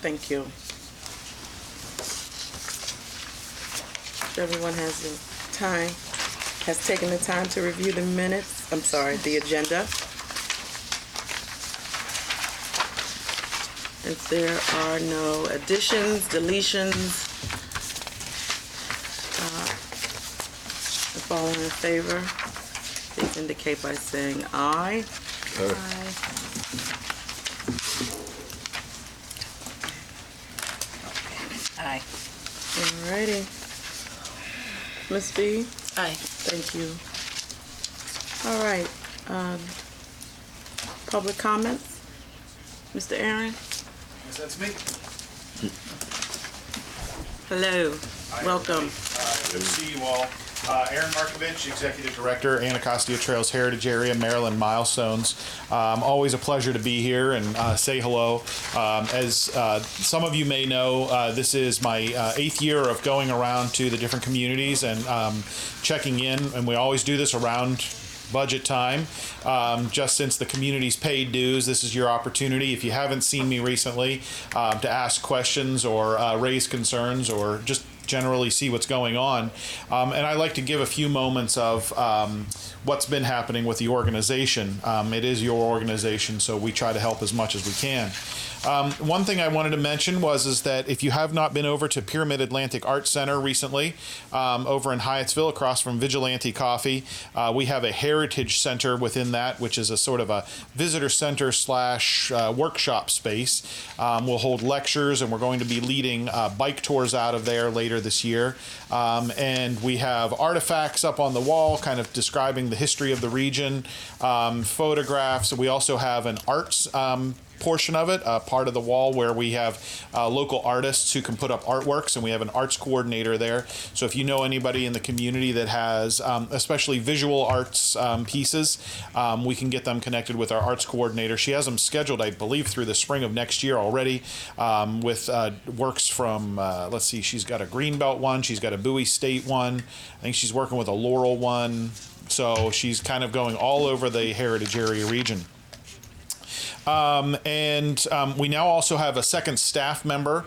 Thank you. Everyone has taken the time to review the minutes, the agenda. If there are no additions, deletions, if all are in favor, please indicate by saying aye. Aye. Aye. Alrighty. Ms. B? Aye. Thank you. All right. Public comments? Mr. Aaron? Yes, that's me. Hello. Hi, welcome. Good to see you all. Aaron Markovich, Executive Director, Anacostia Trails Heritage Area, Maryland Milestones. Always a pleasure to be here and say hello. As some of you may know, this is my 8th year of going around to the different communities and checking in, and we always do this around budget time. Just since the community's paid dues, this is your opportunity, if you haven't seen me recently, to ask questions or raise concerns or just generally see what's going on. And I like to give a few moments of what's been happening with the organization. It is your organization, so we try to help as much as we can. One thing I wanted to mention is that if you have not been over to Pyramid Atlantic Arts Center recently, over in Hyattsville across from Vigilante Coffee, we have a heritage center within that, which is a sort of a visitor center / workshop space. We'll hold lectures, and we're going to be leading bike tours out of there later this year. And we have artifacts up on the wall kind of describing the history of the region, photographs. We also have an arts portion of it, part of the wall where we have local artists who can put up artworks, and we have an arts coordinator there. So if you know anybody in the community that has especially visual arts pieces, we can get them connected with our arts coordinator. She has them scheduled, I believe, through the spring of next year already, with works from, let's see, she's got a Greenbelt one, she's got a Bowie State one, I think she's working with a Laurel one. So she's kind of going all over the heritage area region. We now also have a second staff member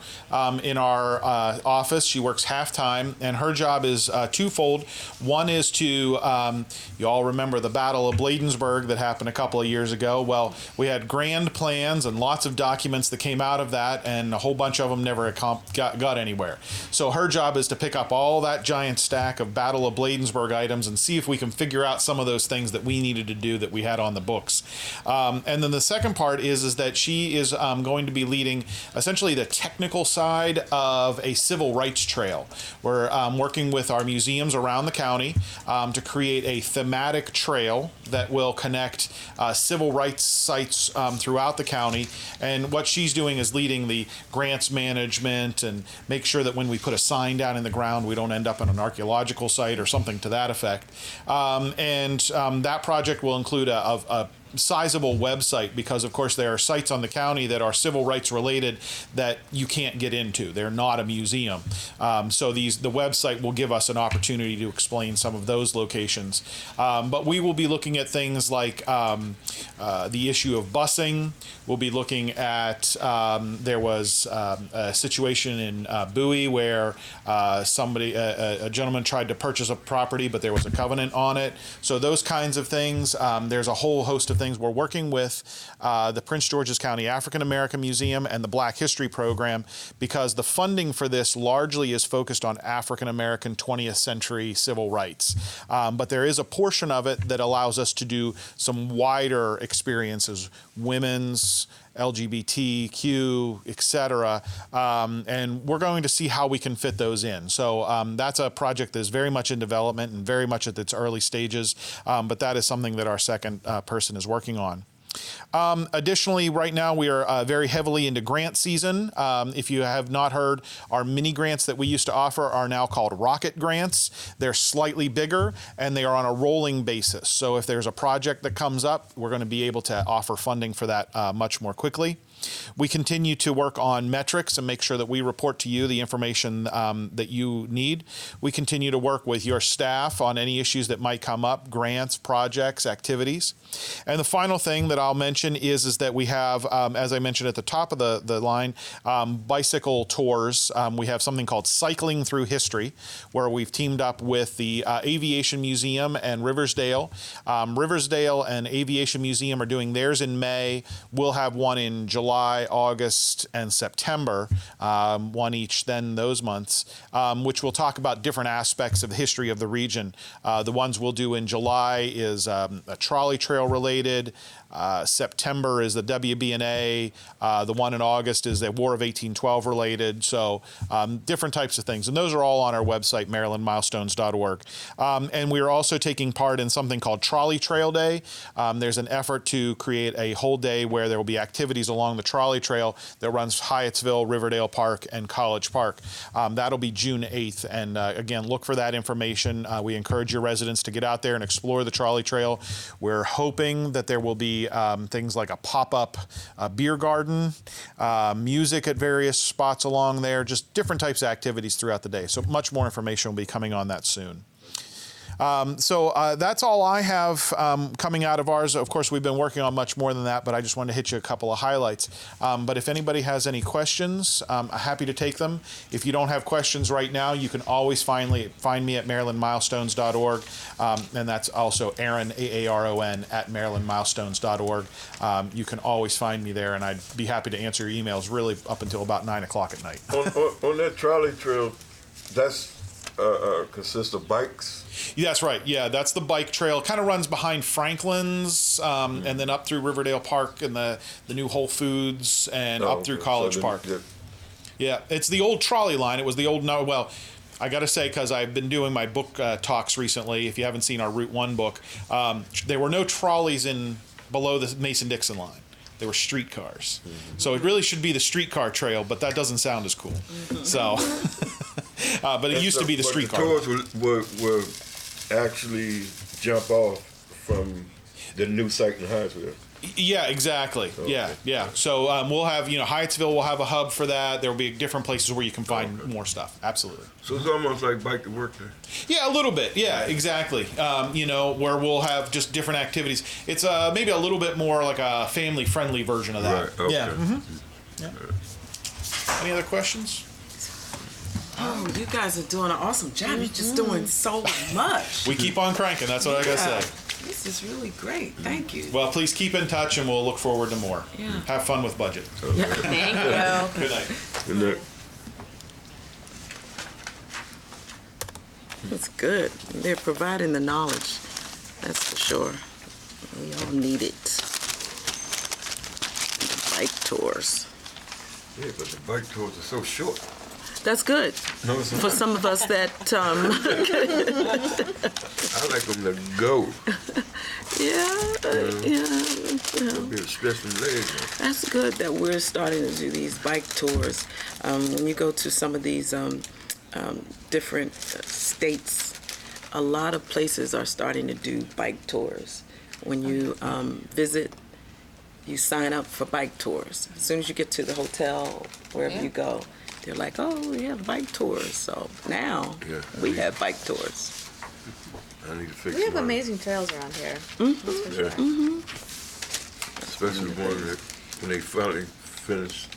in our office. She works half-time, and her job is twofold. One is to, you all remember the Battle of Bladensburg that happened a couple of years ago. Well, we had grand plans and lots of documents that came out of that, and a whole bunch of them never got anywhere. So her job is to pick up all that giant stack of Battle of Bladensburg items and see if we can figure out some of those things that we needed to do that we had on the books. And then the second part is that she is going to be leading essentially the technical side of a civil rights trail. We're working with our museums around the county to create a thematic trail that will connect civil rights sites throughout the county. And what she's doing is leading the grants management and make sure that when we put a sign down in the ground, we don't end up on an archaeological site or something to that effect. That project will include a sizable website, because of course there are sites on the county that are civil rights related that you can't get into. They're not a museum. So the website will give us an opportunity to explain some of those locations. But we will be looking at things like the issue of busing. We'll be looking at, there was a situation in Bowie where a gentleman tried to purchase a property, but there was a covenant on it. So those kinds of things. There's a whole host of things. We're working with the Prince George's County African American Museum and the Black History Program, because the funding for this largely is focused on African American 20th century civil rights. But there is a portion of it that allows us to do some wider experiences, women's, LGBTQ, etc. And we're going to see how we can fit those in. So that's a project that is very much in development and very much at its early stages, but that is something that our second person is working on. Additionally, right now we are very heavily into grant season. If you have not heard, our mini grants that we used to offer are now called rocket grants. They're slightly bigger and they are on a rolling basis. So if there's a project that comes up, we're going to be able to offer funding for that much more quickly. We continue to work on metrics and make sure that we report to you the information that you need. We continue to work with your staff on any issues that might come up, grants, projects, activities. And the final thing that I'll mention is that we have, as I mentioned at the top of the line, bicycle tours. We have something called Cycling Through History, where we've teamed up with the Aviation Museum and Riversdale. Riversdale and Aviation Museum are doing theirs in May. We'll have one in July, August, and September, one each then those months, which will talk about different aspects of the history of the region. The ones we'll do in July is a trolley trail related. September is the WB&A. The one in August is the War of 1812 related. So different types of things. And those are all on our website, marylandmilestones.org. And we are also taking part in something called Trolley Trail Day. There's an effort to create a whole day where there will be activities along the trolley trail that runs Hyattsville, Riverdale Park, and College Park. That'll be June 8th. And again, look for that information. We encourage your residents to get out there and explore the trolley trail. We're hoping that there will be things like a pop-up beer garden, music at various spots along there, just different types of activities throughout the day. So much more information will be coming on that soon. So that's all I have coming out of ours. Of course, we've been working on much more than that, but I just wanted to hit you a couple of highlights. But if anybody has any questions, I'm happy to take them. If you don't have questions right now, you can always find me at marylandmilestones.org. And that's also Aaron, A-A-R-O-N, at marylandmilestones.org. You can always find me there, and I'd be happy to answer your emails really up until about 9 o'clock at night. On that trolley trail, that's consists of bikes? Yeah, that's right. Yeah, that's the bike trail. Kind of runs behind Franklin's and then up through Riverdale Park and the new Whole Foods and up through College Park. Yeah, it's the old trolley line. It was the old, well, I got to say, because I've been doing my book talks recently, if you haven't seen our Route 1 book, there were no trolleys below the Mason-Dixon line. They were streetcars. Mm-hmm. So it really should be the streetcar trail, but that doesn't sound as cool. Mm-hmm. So, but it used to be the streetcar. The tours will actually jump off from the new site in Hyattsville. Yeah, exactly. Okay. Yeah. So we'll have, Hyattsville will have a hub for that. There will be different places where you can find more stuff. Absolutely. So it's almost like Bike to Work there. Yeah, a little bit. Yeah, exactly. Where we'll have just different activities. It's maybe a little bit more like a family-friendly version of that. Right. Okay. Yeah. Mm-hmm. Yeah. Any other questions? Oh, you guys are doing an awesome job. You're just doing so much. We keep on cranking. That's what I got to say. This is really great. Thank you. Well, please keep in touch, and we'll look forward to more. Yeah. Have fun with budget. Yeah. Thank you. Good night. Good night. That's good. They're providing the knowledge. That's for sure. We all need it. The bike tours. Yeah, but the bike tours are so short. That's good. No, it's not. For some of us that, I like them to go. yeah. Be stretching legs. That's good that we're starting to do these bike tours. When you go to some of these different states, a lot of places are starting to do bike tours. When you visit, you sign up for bike tours. As soon as you get to the hotel, wherever you go, they're like, oh, we have bike tours. So now we have bike tours. I need to fix We have mine. amazing trails around here. Mm-hmm. That's for sure. Mm-hmm. Especially the one that when they finally finished,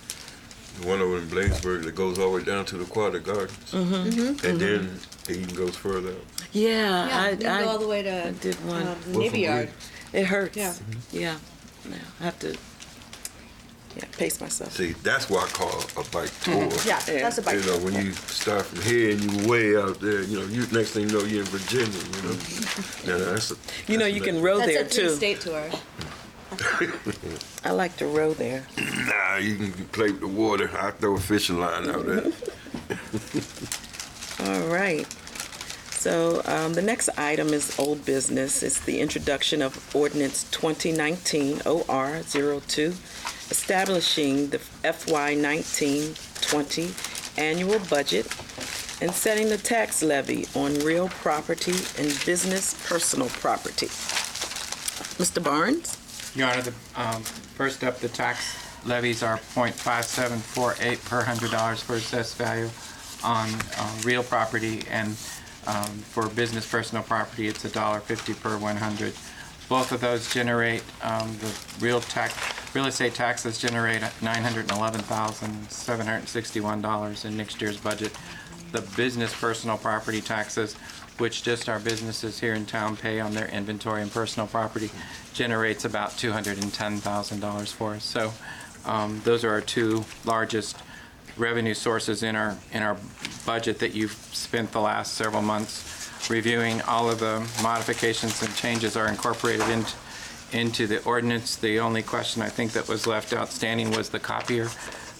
the one over in Bladensburg that goes all the way down to the Aquatic Gardens. Mm-hmm. And then it even goes further out. Yeah, You can go all the way to I did one. Navy Yard. It hurts. Yeah. Yeah. I have to pace myself. See, that's what I call a bike tour. Yeah, that's a bike You know, when you start from here and you way out there, you next thing you know, you're in Virginia, Now, that's you can row That's there a too. three-state tour. I like to row there. Nah, you can play with the water. I throw a fishing line out there. All right. So the next item is old business. It's the introduction of Ordinance 2019 OR02, establishing the FY 19-20 annual budget and setting the tax levy on real property and business personal property. Mr. Barnes? Your Honor, first up, the tax levies are .5748 per $100 for assessed value on real property, and for business personal property, it's $1.50 per 100. Both of those generate, the real estate taxes generate $911,761 in next year's budget. The business personal property taxes, which just our businesses here in town pay on their inventory and personal property, generates about $210,000 for us. So those are our two largest revenue sources in our budget that you've spent the last several months reviewing. All of the modifications and changes are incorporated into the ordinance. The only question I think that was left outstanding was the copier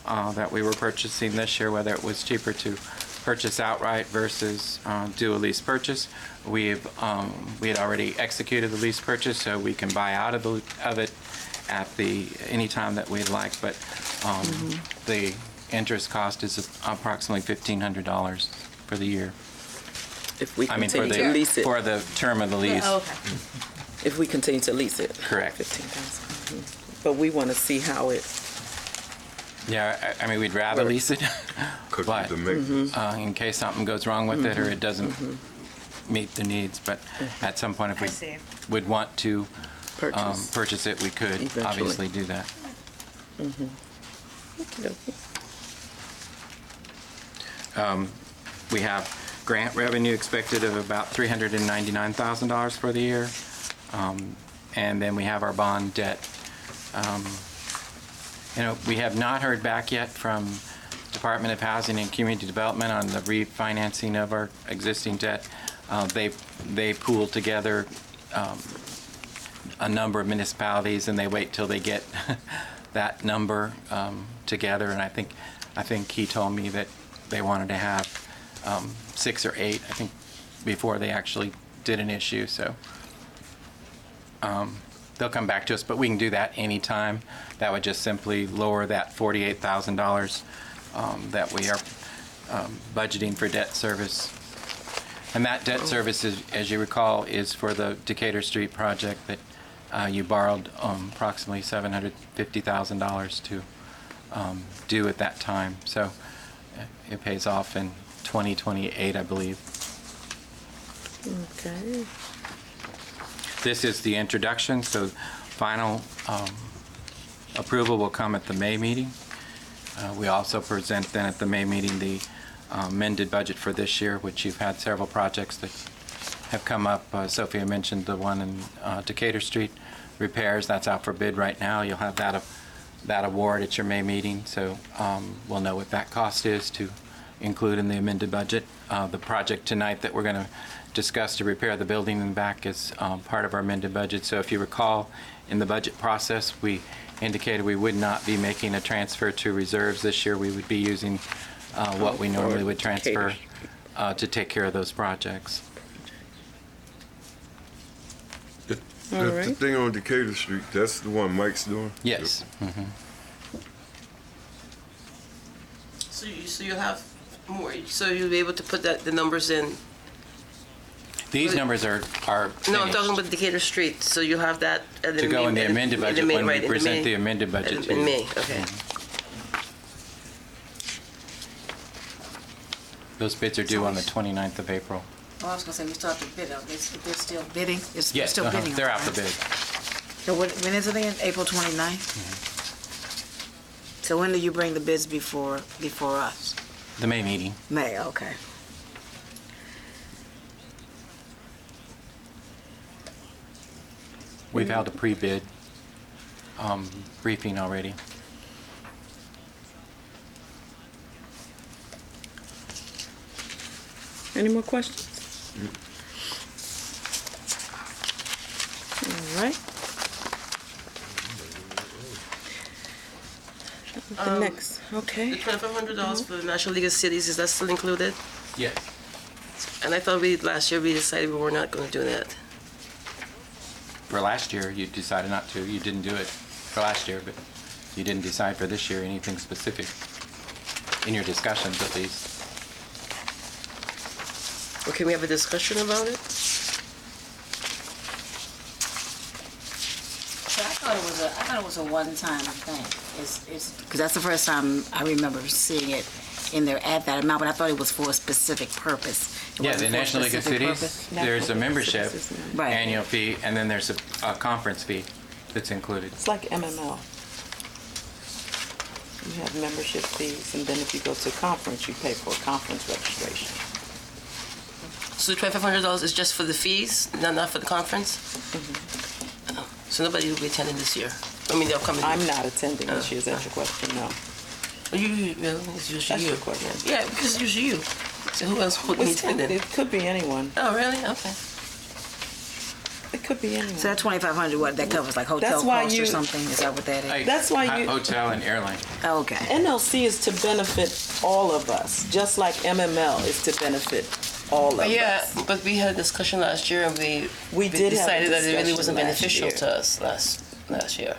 that we were purchasing this year, whether it was cheaper to purchase outright versus do a lease purchase. We had already executed the lease purchase, so we can buy out of it at any time that we'd like. But the interest cost is approximately $1,500 for the year. If we For continue to lease it. for the term of the lease. Oh, okay. If we continue to lease it. Correct. 15,000. But we want to see how it. Yeah, we'd rather lease it, Could but be the maintenance. in case something goes wrong with it or it doesn't meet the needs. But at some point, if I we see. would want to Purchase. purchase it, we could Eventually. obviously do that. We have grant revenue expected of about $399,000 for the year. And then we have our bond debt. We have not heard back yet from Department of Housing and Community Development on the refinancing of our existing debt. They pool together a number of municipalities, and they wait till they get that number together. And I think he told me that they wanted to have 6 or 8, I think, before they actually did an issue. So they'll come back to us, but we can do that anytime. That would just simply lower that $48,000 that we are budgeting for debt service. And that debt service, as you recall, is for the Decatur Street project that you borrowed approximately $750,000 to do at that time. So it pays off in 2028, I believe. Okay. This is the introduction, so final approval will come at the May meeting. We also present then at the May meeting the amended budget for this year, which you've had several projects that have come up. Sophia mentioned the one in Decatur Street repairs. That's out for bid right now. You'll have that award at your May meeting, so we'll know what that cost is to include in the amended budget. The project tonight that we're going to discuss to repair the building in the back is part of our amended budget. So if you recall, in the budget process, we indicated we would not be making a transfer to reserves this year. We would be using what we normally would transfer to take care of those projects. All The right. thing on Decatur Street, that's the one Mike's doing? Yes. So you'll have more, so you'll be able to put the numbers in. These numbers are No, I'm finished. talking about Decatur Street, so you'll have that at the To go in the amended budget when we present the amended budget to you. In May, okay. Those bids are due on the 29th of April. Oh, I was gonna say, we still have to bid out. They're still bidding? It's Yes, still bidding. they're on out the that. bid. So when is it again? April 29th? So when do you bring the bids before us? The May meeting. May, okay. We've held a pre-bid briefing already. Any more questions? All right. The next, The okay. $2,500 for the National League of Cities, is that still included? Yes. And I thought last year we decided we were not going to do that. For last year, you decided not to. You didn't do it for last year, but you didn't decide for this year anything specific, in your discussions at least. Well, can we have a discussion about it? So I thought thought it was a one-time thing. It's because that's the first time I remember seeing it in there at that amount, but I thought it was for a specific purpose. It Yeah, wasn't the for a National League of specific Cities, purpose? there's a membership Right. annual fee, and then there's a conference fee that's included. It's like MML. You have membership fees, and then if you go to a conference, you pay for a conference registration. So the $2,500 is just for the fees, not for the conference? Oh, so nobody will be attending this year? I mean, they'll come in. I'm not attending this year, is that your question? No. Oh, it's usually That's you. your question. Yeah, because it's usually you. So who else would be attending? It could be anyone. Oh, really? Okay. It could be anyone. So that 2,500, what, that covers like hotel That's why costs or you- something? Is that what that is? Like, That's why you- Hotel and airline. Oh, okay. NLC is to benefit all of us, just like MML is to benefit all of Yeah, us. but we had a discussion last year, and we did have a decided that it really discussion wasn't last beneficial year. to us last year.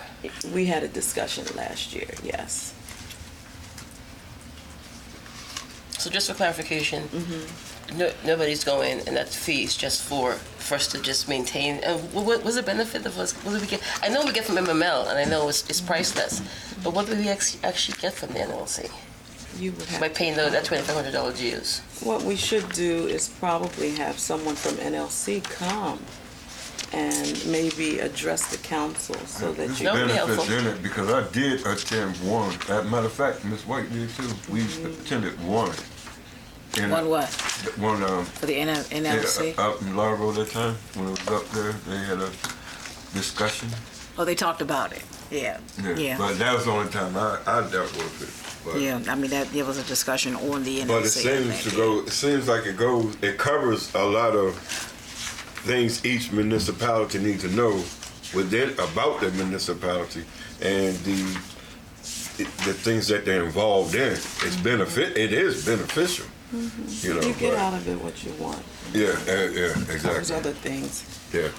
We had a discussion last year, yes. So just for clarification, Mm-hmm. nobody's going, and that fee is just for us to just maintain. What was the benefit of us? What did we get? I know we get from MML, and I know it's priceless, but what do we actually get from the NLC You would have by paying that $2,500 dues? What we should do is probably have someone from NLC come and maybe address the council so that There's you. That would be benefits helpful. in it because I did attend one. As a matter of fact, Miss White did too. We attended one. And One what? One For the NLC? out in Largo that time when it was up there, they had a discussion. Oh, they talked about it. Yeah. Yeah. But that was the only time I dealt with it. But, Yeah, I mean, there was a discussion on the NLC. But it seems to go. It seems like it goes. It covers a lot of things each municipality needs to know within about the municipality and the things that they're involved in. It's benefit. It is beneficial. You know. You get but- out of it what you want. Yeah. There's Exactly. other things Yeah.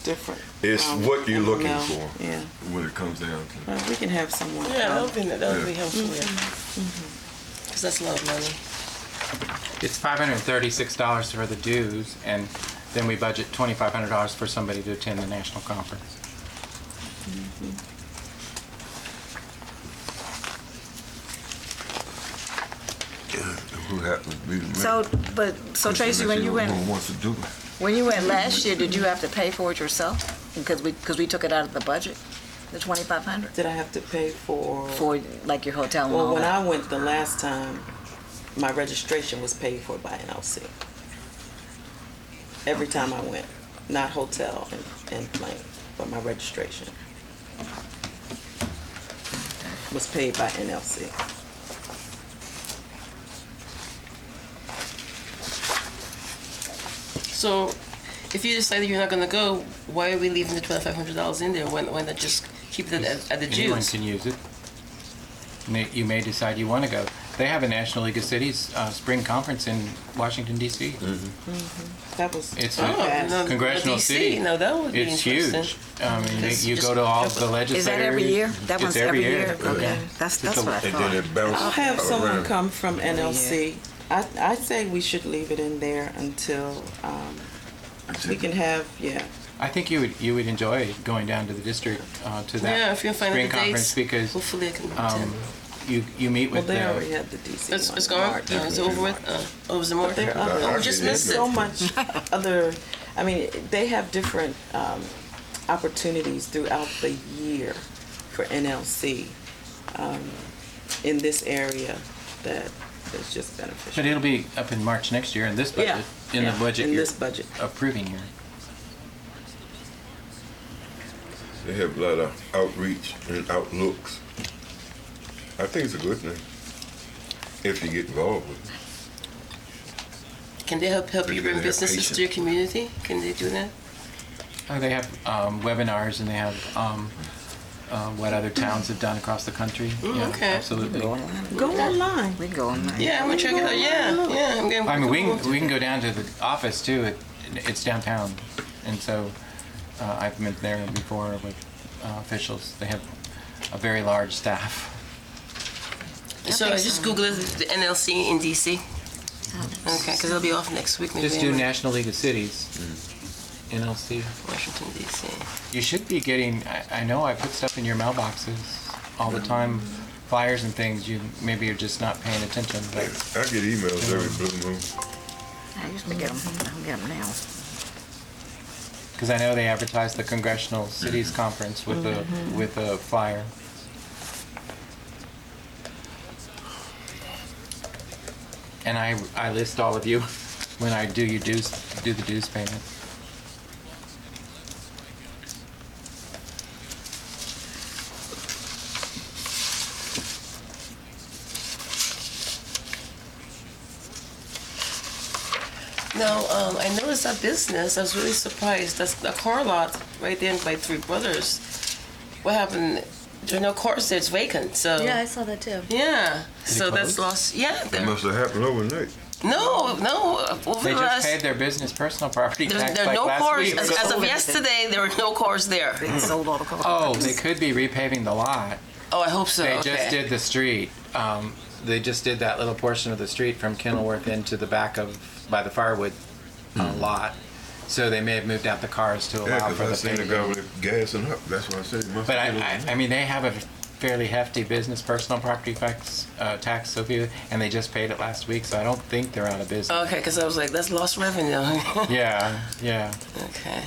different. It's from what you're looking MML. for. Yeah. When it comes down to. We can have someone Yeah, come. that would be helpful. Because that's a lot of money. It's $536 for the dues, and then we budget $2,500 for somebody to attend the national conference. Who happens to be the mayor. So Tracy, when you went, Who wants to do it? when you went last year, did you have to pay for it yourself? Because we took it out of the budget, the 2,500 Did I have to pay for? for like your hotel and Well, all when that? I went the last time, my registration was paid for by NLC. Every time I went, not hotel and plane, but my registration was paid by NLC. So, if you decide that you're not going to go, why are we leaving the $2,500 in there? Why not just keep it at the Anyone dues? can use it. You may decide you want to go. They have a National League of Cities spring conference in Washington, D.C. That was It's not a- bad. no, Congressional DC, city. no, that would be It's interesting. huge. I mean, It's you just go to all the triple. legislators. Is that every year? That It's one's every year? Yeah. Okay, that's what I And then thought. it bounces. I'll have someone around. come from NLC. I say we should leave it in there until we can have, yeah. I think you would enjoy going down to the district to that Yeah, if you can find spring out the conference dates, because hopefully I can attend. you meet Well, with they already the had the DC It's one. gone? March. Is it over with? Oh, was it more? There are Oh, other, we just there's missed it. so much other, I mean, they have different opportunities throughout the year for NLC in this area that is just beneficial. but it'll be up in March next year in this budget in the budget in you're this budget. approving here. They have a lot of outreach and outlooks. I think it's a good thing if you get involved with it. Can they help you Because bring they have businesses patience. to your community? Can they do that? They have webinars and they have what other towns have done across the country. Yeah, okay. absolutely. Go online. Go online. We can go online. Yeah, I'm gonna check it out. Yeah. I'm getting. I mean, we can go down to the office too. It's downtown, and so I've been there before with officials. They have a very large staff. So I just Google it, the NLC in DC. Okay, because they'll be off next week. Maybe Just do in National League of Cities, NLC. Washington DC. You should be getting, I know I put stuff in your mailboxes all the time, flyers and things. Maybe you're just not paying attention. But I get emails every blue moon. I used to get them. I don't get them now. because I know they advertised the Congressional Cities Conference with a flyer. And I list all of you when I do the dues payment. Now, I noticed that business. I was really surprised. That's the car lot right there by Three Brothers. What happened? There are no cars there. It's vacant. So Yeah, I saw that too. yeah. Did So it that's close? lost. Yeah. That there- must have happened overnight. No. Over They the just last. paid their business personal property There tax are like no last cars. week. As of yesterday, there were no cars there. They sold all the cars. Oh, they could be repaving the lot. Oh, I hope so. They okay. just did the street. They just did that little portion of the street from Kenilworth into the back of, by the firewood lot. So they may have moved out the cars to Yeah, allow because for I the seen the paving. guy with gas and up. That's why I said it must But have been I mean, they have a fairly hefty business personal property tax, Sophia, and they just paid it last week, so I don't think they're out of business. Okay, because I was like, that's lost revenue. Yeah. Okay.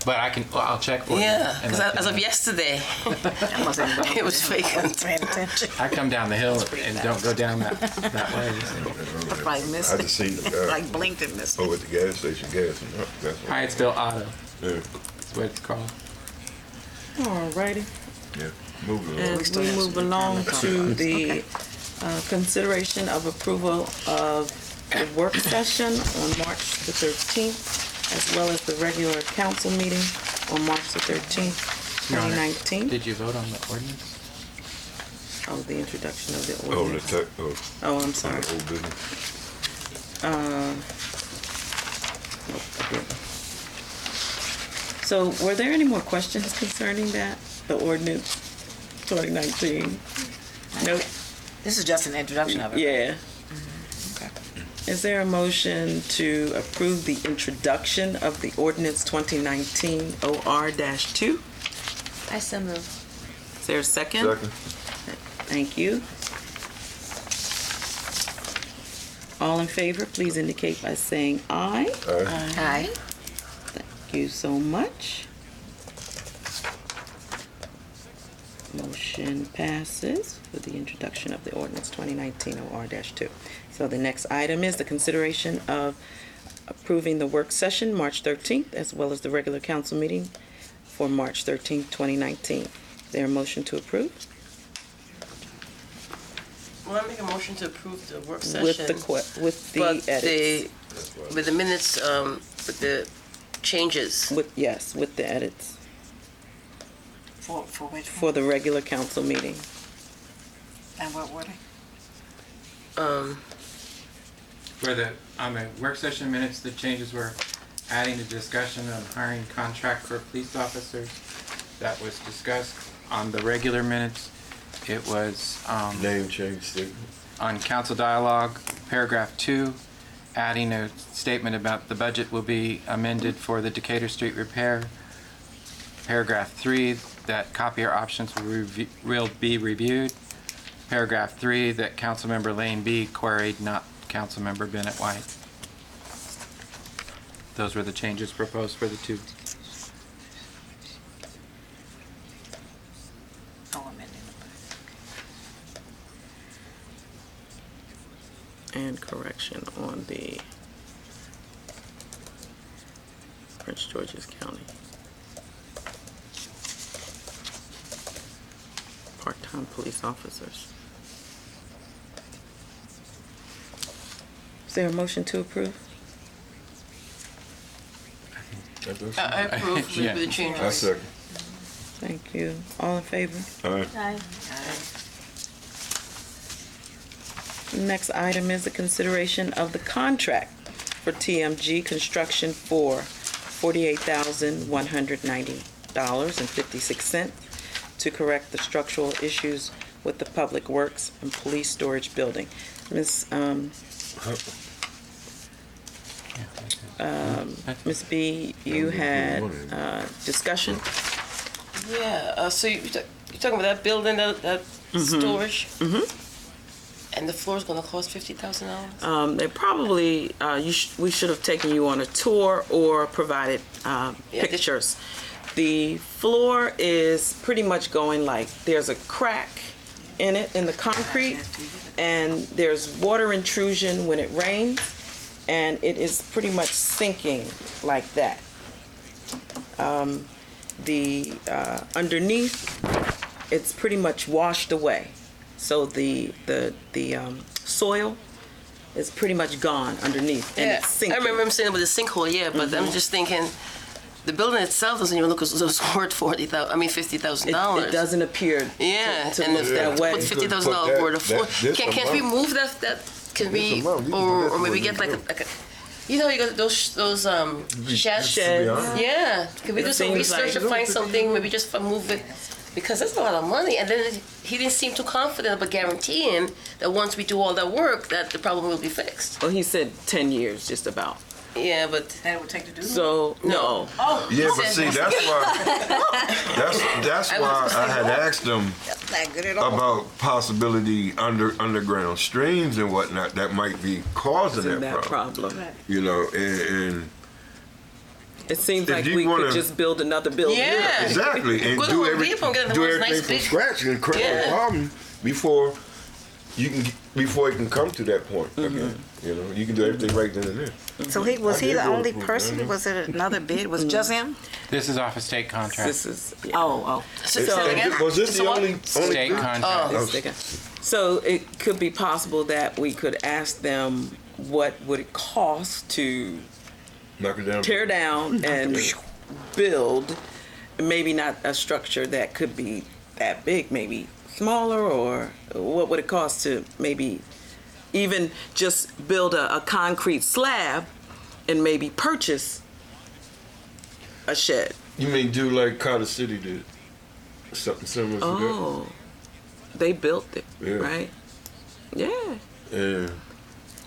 But I'll check for you. Yeah, and because let you as of know. yesterday, That must have been it was vacant. paying attention. I come down the hill and don't go down that way. Probably missed I it. just seen the guy Like blinked and missed it. over at the gas station gas and up. That's what. Hyattsville Auto, Yeah, that's what it's called. All righty. yeah. Moving And on. We still we have move some along retirement to funds. the consideration of approval of the work session on March the 13th, as well as the regular council meeting on March the 13th, Your Honor, 2019. Did you vote on the ordinance? Oh, the introduction of the Oh, the ordinance. tech, Oh, I'm sorry. the old business. Nope, I didn't. So were there any more questions concerning that, the ordinance 2019? Nope. This is just an introduction of it. Yeah. Okay. Is there a motion to approve the introduction of the ordinance 2019 OR-2? I so move. Is there a second? Second. Thank you. All in favor, please indicate by saying aye. Aye. Thank you so much. Motion passes for the introduction of the ordinance 2019 OR-2. So the next item is the consideration of approving the work session March 13th, as well as the regular council meeting for March 13th, 2019. Is there a motion to approve? Well, I make a motion to approve the work session. With the edits. With the minutes, with the changes. With the edits For which one? for the regular council meeting. And what were they? On the work session minutes, the changes were adding a discussion on hiring contract for police officers. That was discussed. On the regular minutes, it was Name change statement. on council dialogue, paragraph 2, adding a statement about the budget will be amended for the Decatur Street repair. Paragraph 3, that copier options will be reviewed. Paragraph 3, that Councilmember Lane B queried, not Councilmember Bennett White. Those were the changes proposed for the two. Oh, amended. And correction on the Prince George's County. Part-time police officers. Is there a motion to approve? I approve Yeah. with the changes. I second. Thank you. All in favor? All right. Aye. Next item is the consideration of the contract for TMG Construction for $48,190.56 to correct the structural issues with the Public Works and Police Storage Building. Ms. B, you had discussion Yeah, so you're talking about that building, that storage? Mm-hmm. And the floor's gonna cost $50,000? They probably, we should have taken you on a tour or provided pictures. The floor is pretty much going like, there's a crack in it, in the concrete, and there's water intrusion when it rains, and it is pretty much sinking like that. The underneath, it's pretty much washed away. So the soil is pretty much gone underneath, and it's sinking. I remember him saying it was a sinkhole, yeah, but I'm just thinking, the building itself doesn't even look as though it's worth $50,000. It doesn't appear to look that way. Put $50,000 worth of floor. Can't we move that? Can we, or maybe get like a you know, you got those sheds. Yeah. Can we do some research and find something? Maybe just move it, because that's a lot of money. And then he didn't seem too confident about guaranteeing that once we do all that work, that the problem will be fixed. Well, he said 10 years, just about. Yeah, but That it would take to do. So no. Oh, Yeah, but see, that's why I had asked them that's not good at all. about possibility underground streams and whatnot that might be causing that problem. You know, and It seems If like you we wanna- could just build another building. Yeah. exactly, and Go to do Home Depot and get a everything nice from big- scratch and correct the problem before it can come to that point again. You know, you can do everything right then and there. So was I he did the go only to- person? Was it another bid? Was it just him? This is off a state contract. This is Oh. say it again? Was this the only State bid? contract. this bigger. So it could be possible that we could ask them what would it cost to Knock it down. tear down and build, maybe not a structure that could be that big, maybe smaller, or what would it cost to maybe even just build a concrete slab and maybe purchase a shed. You mean do like Carter City did? Something similar to Oh, they built it, Yeah. right? Yeah, that? Yeah.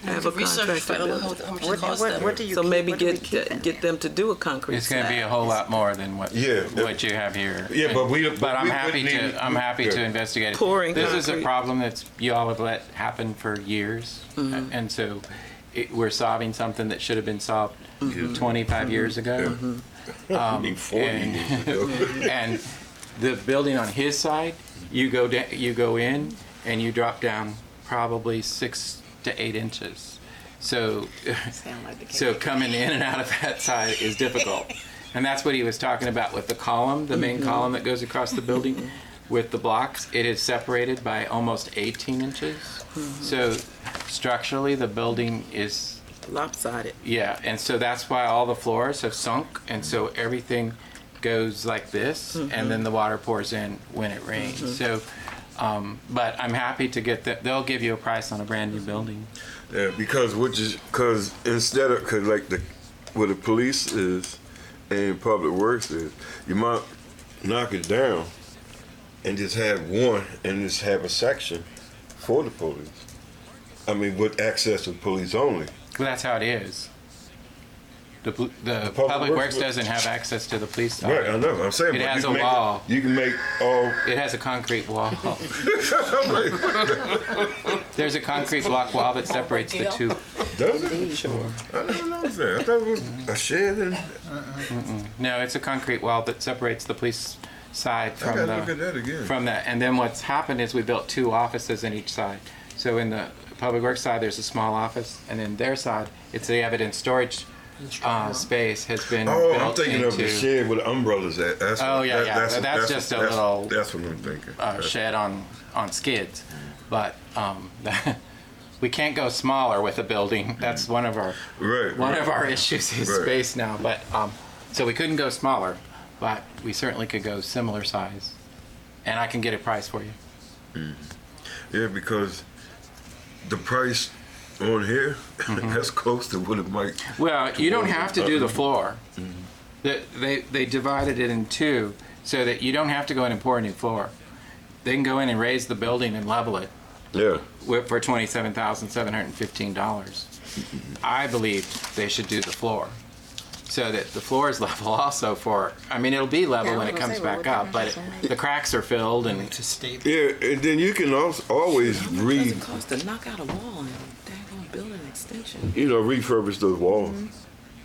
I have a research, contract find to out build it. how much it costs them. What do you? So maybe what do we keep in get them to do a concrete It's going to be a slab. whole lot more than what Yeah. what you have here. Yeah, but we- But but I'm we happy wouldn't to need- I'm happy to yeah. investigate it. Pouring This is a concrete. problem that's you all have let happen for years, and so we're solving something that should have been solved 25 years ago. I mean, 40 years ago. And the building on his side, you go in and you drop down probably 6 to 8 inches. So, Sound like the so coming in and out of that side is difficult. And that's what he was talking about with the column, the main column that goes across the building with the blocks. It is separated by almost 18 inches. So structurally, the building is, Lopsided. yeah, and so that's why all the floors have sunk, and so everything goes like this, and then the water pours in when it rains. So, but I'm happy to get that. They'll give you a price on a brand new building. Yeah, because instead of like where the police is and public works is, you might knock it down and just have one and just have a section for the police. I mean, with access to police only. Well, that's how it is. The public works doesn't have access to the police side. Right, I know. I'm saying, It but has you a can make wall. You can make all. It has a concrete wall. There's a concrete block wall that separates the two. Does it? Sure. I didn't know that. I thought it was a shed and. No, it's a concrete wall that separates the police side I from gotta look at that again. from that. And then what's happened is we built 2 offices in each side. So in the public works side, there's a small office, and in their side, it's the evidence storage space has been Oh, built I'm thinking into of the shed with the umbrellas at. That's Oh, what, yeah, yeah. That's just a little, That's what I'm thinking. shed on skids. But we can't go smaller with a building. That's one of our issues is Right. space now. But so we couldn't go smaller, but we certainly could go similar size. And I can get a price for you. Yeah, because the price on here, that's close to what it might. Well, you don't have to do the floor. They divided it in 2 so that you don't have to go in and pour a new floor. They can go in and raise the building and level it Yeah. for $27,715. I believe they should do the floor. so that the floor is level also for, I mean, it'll be level when it comes back up, but the cracks are filled and Yeah, and then you can also always What does it cost to knock out a wall and daggone build an extension? refurbish those walls.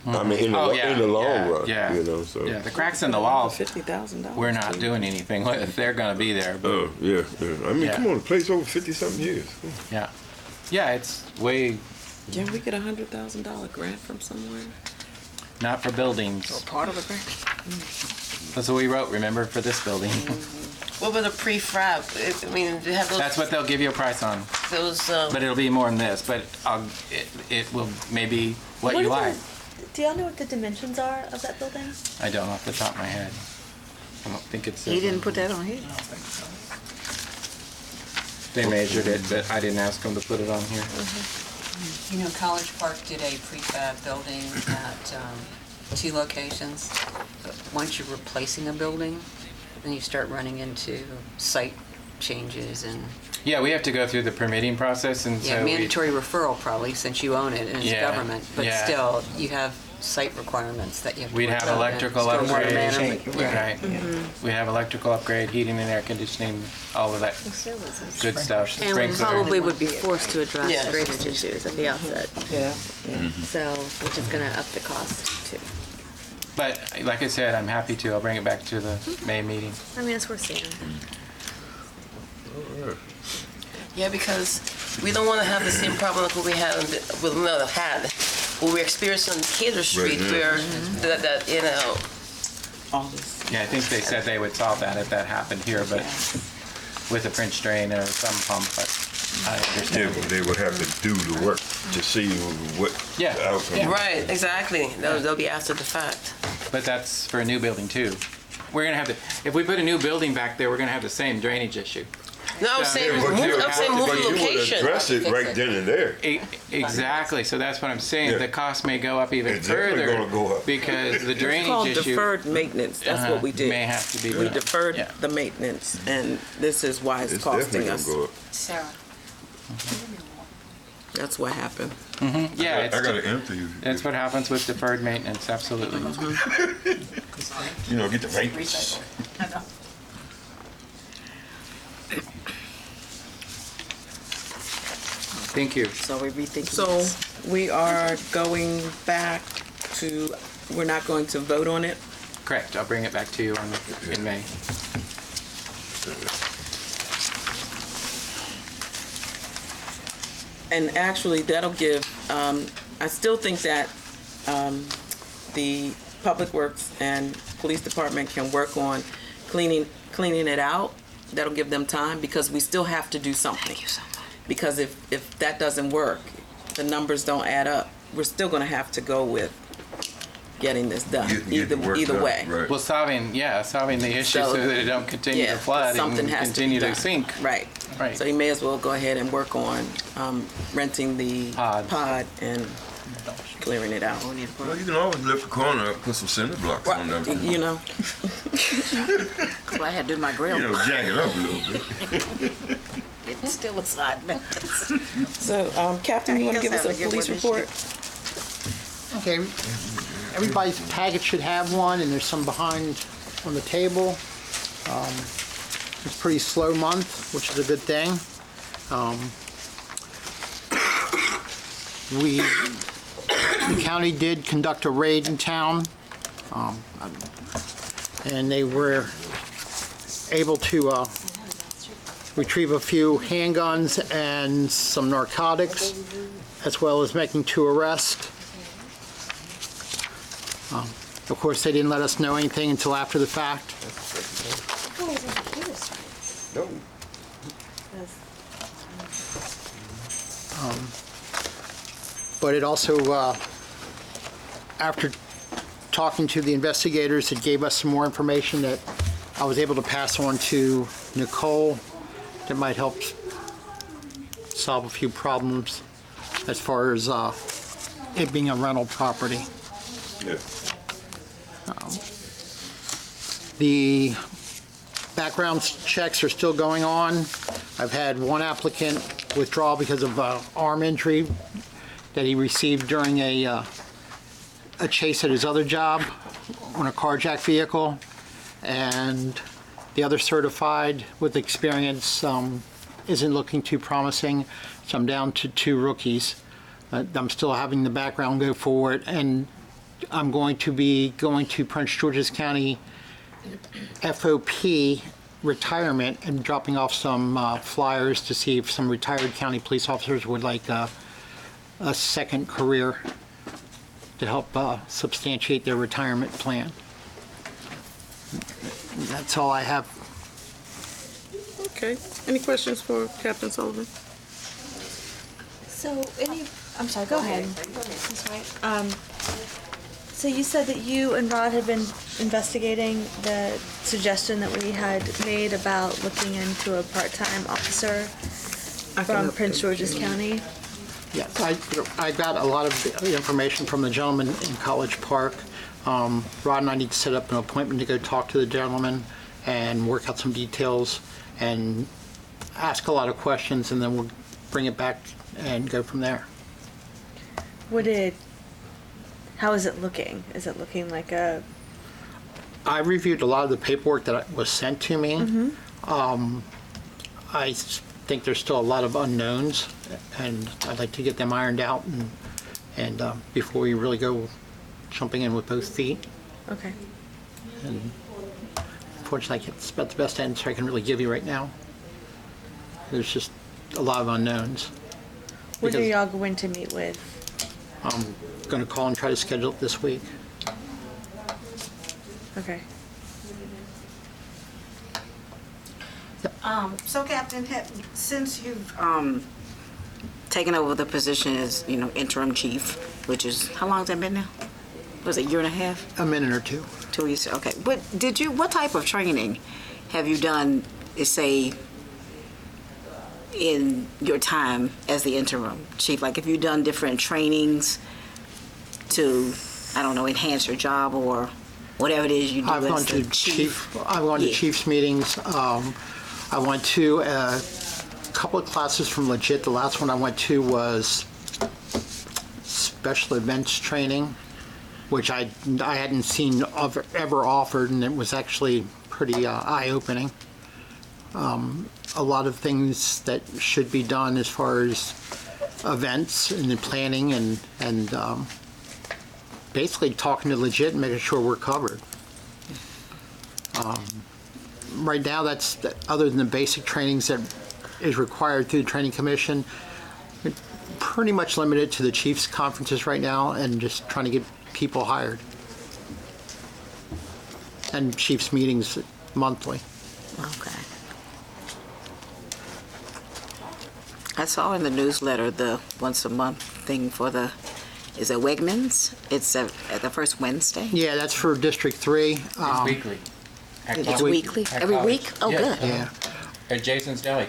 I mean, in the long run, yeah. So. Yeah, the cracks in the walls, $50,000. we're not doing anything with. They're going to be there. But Oh yeah. I mean, Yeah. come on, the place over 50-something years. yeah, yeah, it's way Can we get $100,000 grant from somewhere? not for buildings. Part of the grant. That's what we wrote. Remember, for this building. What about a prefab? I mean, they have those. That's what they'll give you a price on. Those. But it'll be more than this. But it will maybe what you like. Do y'all know what the dimensions are of that building? I don't off the top of my head. I don't think it's. He didn't put that on here. They measured it, but I didn't ask them to put it on here. You know, College Park did a prefab building at 2 locations. But once you're replacing a building, then you start running into site changes and Yeah, we have to go through the permitting process, and so mandatory referral probably, since you own it and it's Yeah, government. But yeah. still, you have site requirements that you have to we'd work have out, electrical and stormwater upgrade. management. Right. We have electrical upgrade, heating and air conditioning, all of that good stuff. And we Sprinkler. probably would be forced to address Yes. drainage issues at the outset. Yeah. So, which is going to up the cost too. But like I said, I'm happy to. I'll bring it back to the May meeting. I mean, it's worth seeing. Yeah, because we don't want to have the same problem like what we had what we experienced on Cater Street, now. where that All this. Yeah, I think they said they would solve that if that happened here, but with a French drain or some pump. But I Yeah, understand. but they would have to do the work to see what Yeah. the outcome. Yeah. right, exactly. They'll be after the fact. But that's for a new building too. We're gonna have to. If we put a new building back there, we're gonna have the same drainage issue. No, I'm Yeah, saying but move. you I'm saying move But the you would location. address it right then and there. Exactly. So that's what I'm saying. Yeah. The cost may go up even It's definitely further gonna go up. because the It's drainage called issue deferred maintenance. That's what we did. may have to be We done. deferred Yeah. the maintenance, and this is why it's It's costing definitely us. gonna go up. Sarah. That's what happened. Yeah, I it's gotta empty you. that's what happens with deferred maintenance. Absolutely. Get the rates. I know. Thank you. So we rethinking So this. we are going back to, we're not going to vote on it. Correct. I'll bring it back to you in May. And actually, that'll give, I still think that the Public Works and Police Department can work on cleaning it out. That'll give them time, because we still have to do something. Thank you so much. Because if that doesn't work, the numbers don't add up, we're still gonna have to go with getting this done, Get the work either done, way. right. Well, solving the issue So- so that it don't continue Yeah, to flood something and has continue to to be done. sink. Right. Right. So you may as well go ahead and work on renting the Pods. pod and clearing it out. Well, you can always lift the corner up, put some cinder blocks on them. You know, Well, I had to do my grill. Jack it up a little bit. It's still a side business. so Captain, you want to give us a police report? Okay, everybody's package should have one, and there's some behind on the table. It's a pretty slow month, which is a good thing. The county did conduct a raid in town, and they were able to retrieve a few handguns and some narcotics, as well as making 2 arrests. Of course, they didn't let us know anything until after the fact. No. But it also, after talking to the investigators, it gave us some more information that I was able to pass on to Nicole that might help solve a few problems as far as it being a rental property. Yeah. The background checks are still going on. I've had one applicant withdraw because of arm injury that he received during a a chase at his other job on a carjack vehicle, and the other certified with experience isn't looking too promising, so I'm down to 2 rookies. I'm still having the background go forward, and I'm going to be going to Prince George's County FOP retirement and dropping off some flyers to see if some retired county police officers would like a second career to help substantiate their retirement plan. That's all I have. Okay. Any questions for Captain Sullivan? So I'm sorry, go ahead. That's right. So you said that you and Rod had been investigating the suggestion that we had made about looking into a part-time officer from Prince George's County. Yes, I got a lot of information from the gentleman in College Park. Rod and I need to set up an appointment to go talk to the gentleman and work out some details and ask a lot of questions, and then we'll bring it back and go from there. How is it looking? Is it looking like a... I reviewed a lot of the paperwork that was sent to me. I think there's still a lot of unknowns, and I'd like to get them ironed out and before we really go jumping in with both feet. Okay. And unfortunately, it's about the best answer I can really give you right now. There's just a lot of unknowns. When are y'all going to meet with? I'm going to call and try to schedule it this week. Okay. So Captain, since you've taken over the position as, interim chief, which is, how long has that been now? Was it a year and a half? A minute or two. 2 years, okay. But what type of training have you done, say, in your time as the interim chief? Like, have you done different trainings to, I don't know, enhance your job or whatever it is you do I've gone as to the chief? I've gone to chiefs meetings. I went to a couple of classes from Legit. The last one I went to was special events training, which I hadn't seen ever offered, and it was actually pretty eye-opening. A lot of things that should be done as far as events and the planning and basically talking to Legit and making sure we're covered. Right now, other than the basic trainings that is required through the training commission, we're pretty much limited to the chiefs conferences right now and just trying to get people hired. And chiefs meetings monthly. Okay. I saw in the newsletter the once a month thing for is it Wegmans? It's the first Wednesday? Yeah, that's for District 3. It's weekly. It's weekly? Every week? Oh, Yes. good. Yeah. At Jason's Deli.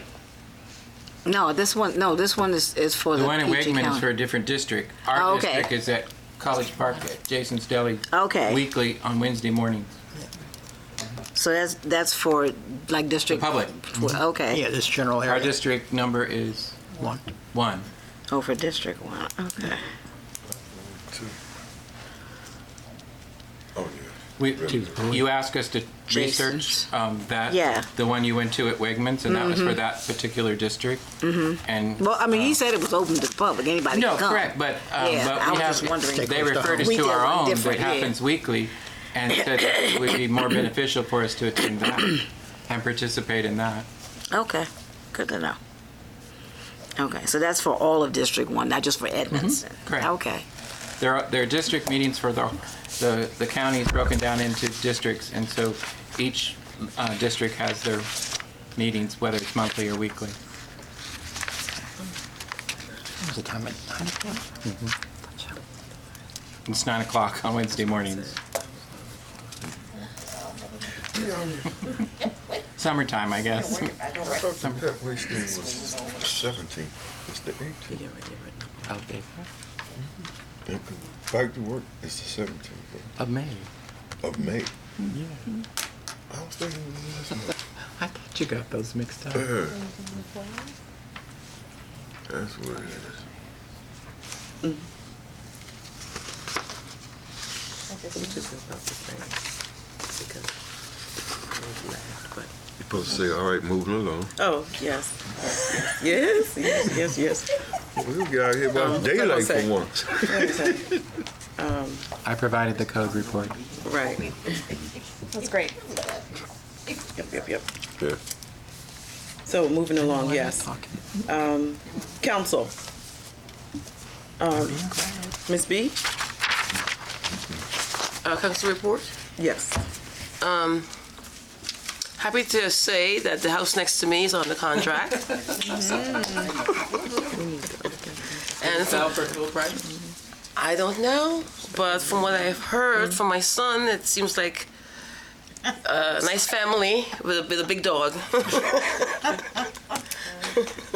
No, this one is for The the one in PG Wegmans is County. for a different district. Our Oh, okay. district is at College Park at Jason's Deli. Okay. Weekly on Wednesday mornings. So that's for like district? The public. Okay. Yeah, this general Our area. district number is 1. 1. Oh, for District 1, okay. Two. Oh, yeah. You asked us to research Jason's. that, Yeah. the one you went to at Wegmans, and that was for that particular district. And Well, I mean, he said it was open to the public, anybody no, can come. correct, but Yeah, I we was have. just wondering. They referred us We to did our one own that different, yeah. happens weekly, and said that it would be more beneficial for us to attend that and participate in that. Okay, good to know. Okay, so that's for all of District 1, not just for Edmonds? correct. Okay, There are district meetings for the counties broken down into districts, and so each district has their meetings, whether it's monthly or weekly. What's the time at 9 o'clock? It's 9 o'clock on Wednesday mornings. Summertime, I guess. I thought the pet waste thing was 17. It's the 18th. Back to work, it's the 17th Of May. of May. Yeah. I was thinking it was this month. I thought you got those mixed up. Yeah. That's what it is. Which is about the same. Because we laughed, but. You're supposed to say, all right, moving along. Oh, yes. Yes. We'll get out here about daylight for once. I provided the code report. Right. That's great. Yep. Yeah. So moving along, yes. Council. Ms. B? Council report. Yes. Happy to say that the house next to me is on the contract. And for full price? I don't know, but from what I've heard from my son, it seems like a nice family with a big dog. One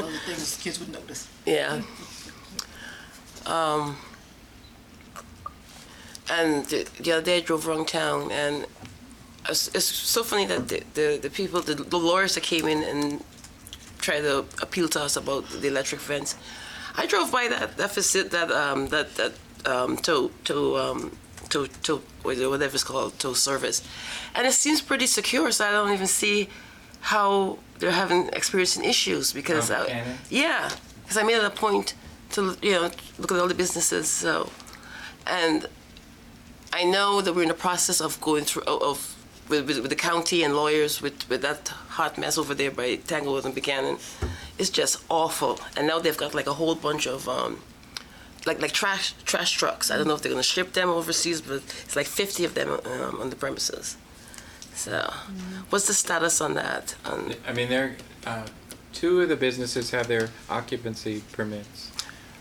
of the things kids would notice. Yeah. And the other day I drove around town, and it's so funny that the people, the lawyers that came in and tried to appeal to us about the electric fence, I drove by that facility, whatever it's called, tow service, and it seems pretty secure. So I don't even see how they're experiencing issues because because I made it a point to look at all the businesses. So, and I know that we're in the process of going through with the county and lawyers with that hot mess over there by Tanglewood and Buchanan. It's just awful. And now they've got like a whole bunch of like trash trucks. I don't know if they're going to ship them overseas, but it's like 50 of them on the premises. So, what's the status on that? I mean, two of the businesses have their occupancy permits.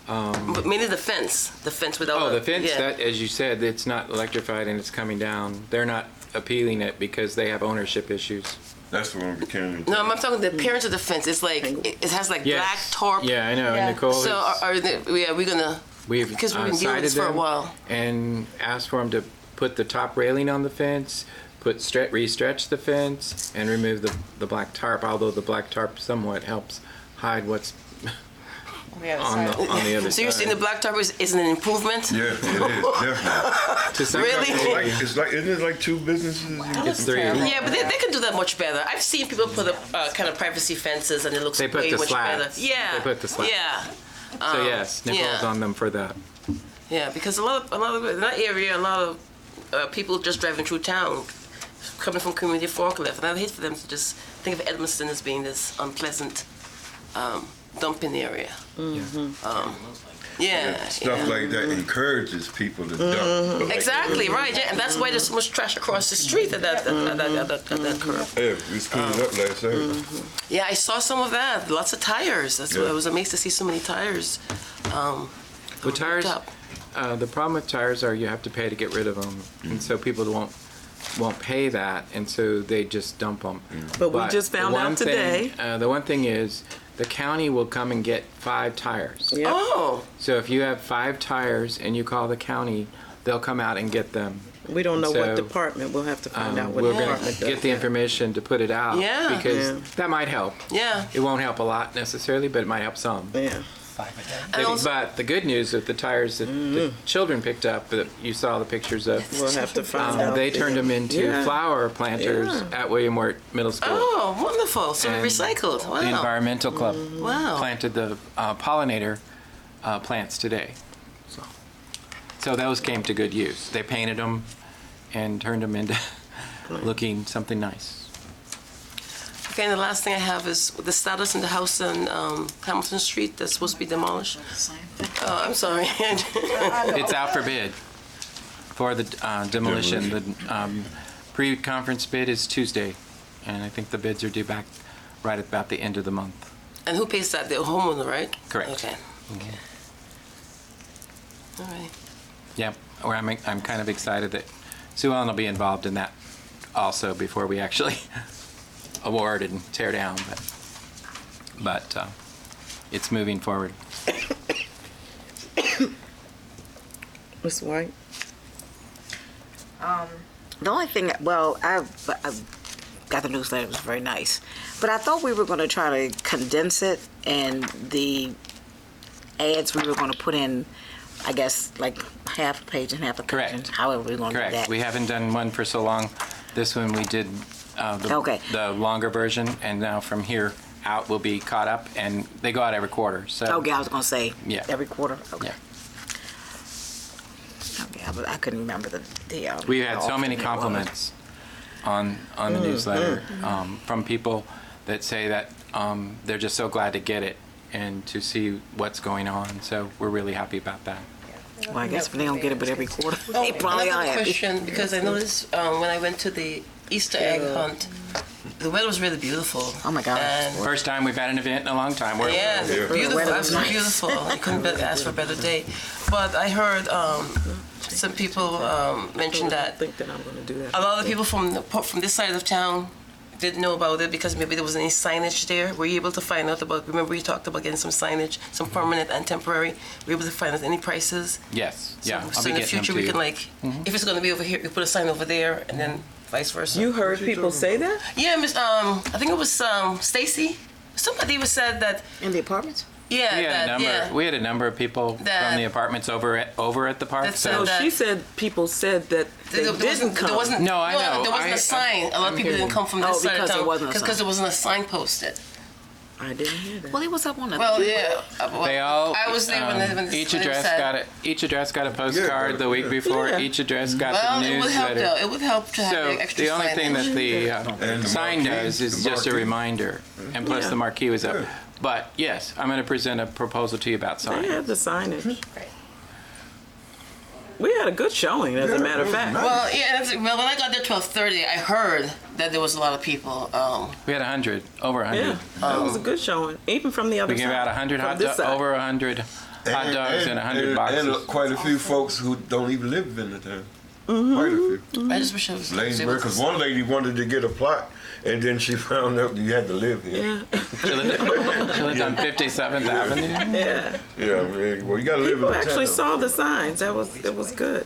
But mainly the fence without. The fence. Yeah. That, as you said, it's not electrified and it's coming down. They're not appealing it because they have ownership issues. That's the one we can't. No, I'm talking the appearance of the fence. It's like it has like black tarp. Yeah, I know. Yeah. Nicole. So we're gonna. Because we've been doing this for a while. And asked for them to put the top railing on the fence, re-stretch the fence, and remove the black tarp. Although the black tarp somewhat helps hide what's on the other side. So you're saying the black tarp is an improvement? Yeah, it is, definitely. To some Really? Isn't it like two businesses? It's three. Yeah, but they can do that much better. I've seen people put up kind of privacy fences, and it looks They put way the much better. slats. Yeah. They put the slats. Yeah. So yes, Nicole's yeah. on them for that. Yeah, because a lot of in that area, a lot of people just driving through town, coming from community forklift, and I'd hate for them to just think of Edmiston as being this unpleasant dumping area. Stuff like that encourages people to dump. Exactly right. Yeah, and that's why there's so much trash across the street at that curb. Yeah, we was cleaning up last Saturday. Yeah, I saw some of that. Lots of tires. That's why I was amazed to see so many tires. With tires, the problem with tires are you have to pay to get rid of them, and so people won't pay that, and so they just dump them. But we just found out today. The one thing is, the county will come and get 5 tires. Yep. Oh, So if you have 5 tires and you call the county, they'll come out and get them. We don't know So, what department. We'll have to find out what We're going department to get the information to put it out. Yeah. Because Yeah. that might help. yeah. It won't help a lot necessarily, but it might help some. Yeah. And also, But the good news with the tires that the children picked up, that you saw the pictures of, We'll have to find out. they turned them into Yeah. flower planters Yeah. at William Wirt Middle School. oh, wonderful. So And recycled. Wow. The environmental club Wow. planted the pollinator plants today. So those came to good use. They painted them and turned them into looking something nice. Okay, and the last thing I have is the status in the house on Hamilton Street that's supposed to be demolished. Oh, I'm sorry. It's out for bid for the demolition. The pre-conference bid is Tuesday, and I think the bids are due back right at about the end of the month. And who pays that? The homeowner, right? Correct. Okay. All right. Yep. Or I'm kind of excited that Sue Ellen will be involved in that also before we actually award and tear down, but it's moving forward. Ms. White? The only thing, well, I got the newsletter, it was very nice. But I thought we were going to try to condense it, and the ads we were going to put in, I guess, like half a page and half a page. Correct. However we're going to do Correct. that. We haven't done one for so long. This one we did Okay. the longer version, and now from here out will be caught up, and they go out every quarter. So Okay, I was going to say Yeah. every quarter. Okay. Yeah. Okay, I couldn't remember the We had so many alternate compliments on the newsletter from people that say that they're just so glad to get it and to see what's going on. So we're really happy about that. was. Well, I guess if they don't get it but every quarter, they probably are Another happy. question, because I noticed when I went to the Easter egg hunt, the weather was really beautiful. Oh my gosh. And First time we've had an event in a long time. We're yeah, beautiful, weather was absolutely nice. beautiful. I couldn't ask for a better day. But I heard some people mention I that think that I'm going to do that. a lot of the people from this side of town didn't know about it because maybe there wasn't any signage there. Were you able to find out about, remember you talked about getting some signage, some permanent and temporary. Were you able to find out any prices? Yes. Yeah. I'll So be in the getting them future to we you. can like, if it's going to be over here, we put a sign over there and then vice versa. You heard people say that? Yeah, Miss. I think it was Stacy. Somebody was said that. In the apartments? Yeah, We had that, a number. yeah. We had a number of people That- from the apartments over at the park. That So said No, that- she said people said that they didn't come. There wasn't, No, I know. There wasn't a sign. A lot of people didn't come from this Oh, side of because town there wasn't a sign. because there wasn't a sign posted. I didn't hear that. Well, it was up on the. Well, yeah. Well, They all. I was there when each when it address said, got it. Each address got a postcard Yeah, the week before. Yeah. Each address got Well, the it would help newsletter. though. It would help to have So the extra the only thing that signage. the And the sign marquee, does is the just a marquee. reminder, and plus Yeah. the marquee was up. Yeah. But yes, I'm going to present a proposal to you about They signs. had the signage. We had a good showing, as a matter of fact. Well, yeah. Well, when I got there 12:30, I heard that there was a lot of people. We had 100, over 100. Yeah, that was a good showing, even from the other We side. gave out 100 from hot this dogs, side. over 100 hot dogs and 100 boxes. And quite a few folks who don't even live in the town. Quite a few. I just wish I was. Ladies, able to because see. one lady wanted to get a plot, and then she found out you had to live here. Yeah, She lived on 57th Avenue. yeah. Yeah, man. Well, you gotta live People in the actually town. saw the signs. It was good.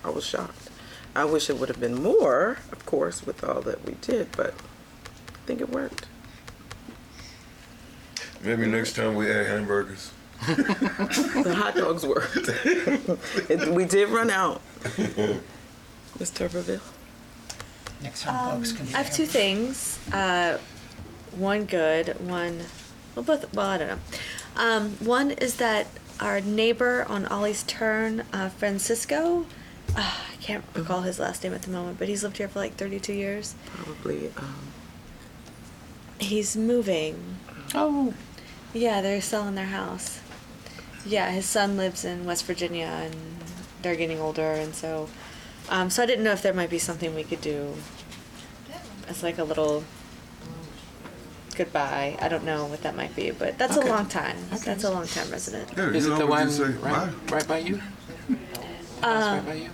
I was shocked. I wish it would have been more, of course, with all that we did, but I think it worked. Maybe next time we add hamburgers. The hot dogs worked. We did run out. Ms. Tuberville? Next time, folks can. I have two things. One good, one, well, both, well, I don't know. One is that our neighbor on Ollie's Turn, Francisco, I can't recall his last name at the moment, but he's lived here for like 32 years. Probably. He's moving. Oh. Yeah, they're selling their house. Yeah, his son lives in West Virginia, and they're getting older, and so I didn't know if there might be something we could do as like a little goodbye. I don't know what that might be, but that's Okay. a long time. That's a long time resident. Yeah, Is you it know the what one you say, right by you? Right by you?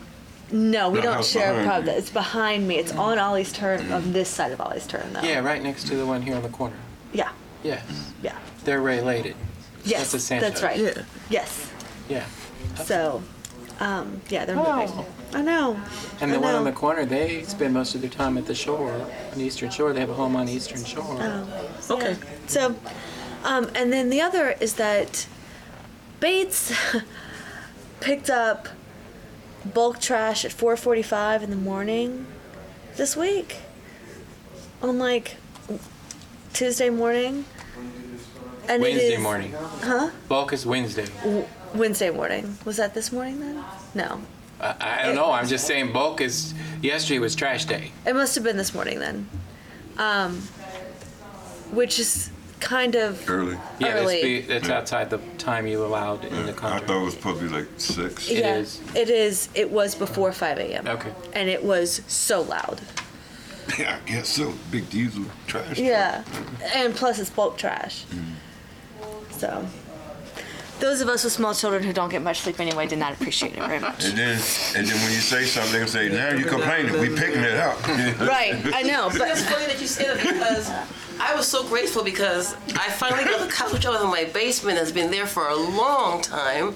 No, we The don't house share a behind pub. you. It's behind me. It's on Ollie's Turn, on this side of Ollie's Turn, though. Yeah, right next to the one here on the corner. Yeah, Yes. yeah. They're related. Yes, That's a Sanchez. that's right. Yeah. Yes. Yeah. So, yeah, they're Oh. moving. I know. And the I one on know. the corner, they spend most of their time at the shore, on the Eastern Shore. They have a home on the Eastern Shore. Okay. Yeah. So, and then the other is that Bates picked up bulk trash at 4:45 in the morning this week. On like Tuesday morning. And it Wednesday is- morning. Huh? Bulk is Wednesday. Wednesday morning. Was that this morning then? No. I don't know. I'm just saying bulk is, yesterday was trash day. It must have been this morning then. Which is kind of Early. Yeah, Early. it's outside the time you allowed in the I contract. thought it was supposed to be like 6. It yeah, is. It is. It was before 5 a.m. Okay. And it was so loud. Yeah, I guess so. Big diesel trash. Yeah. And plus it's bulk trash. So those of us with small children who don't get much sleep anyway did not appreciate it very much. And then when you say something, they say, now you complaining. We picking it up. Right, I know, It's but funny that you say that because I was so grateful because I finally got the couch out of my basement. It's been there for a long time.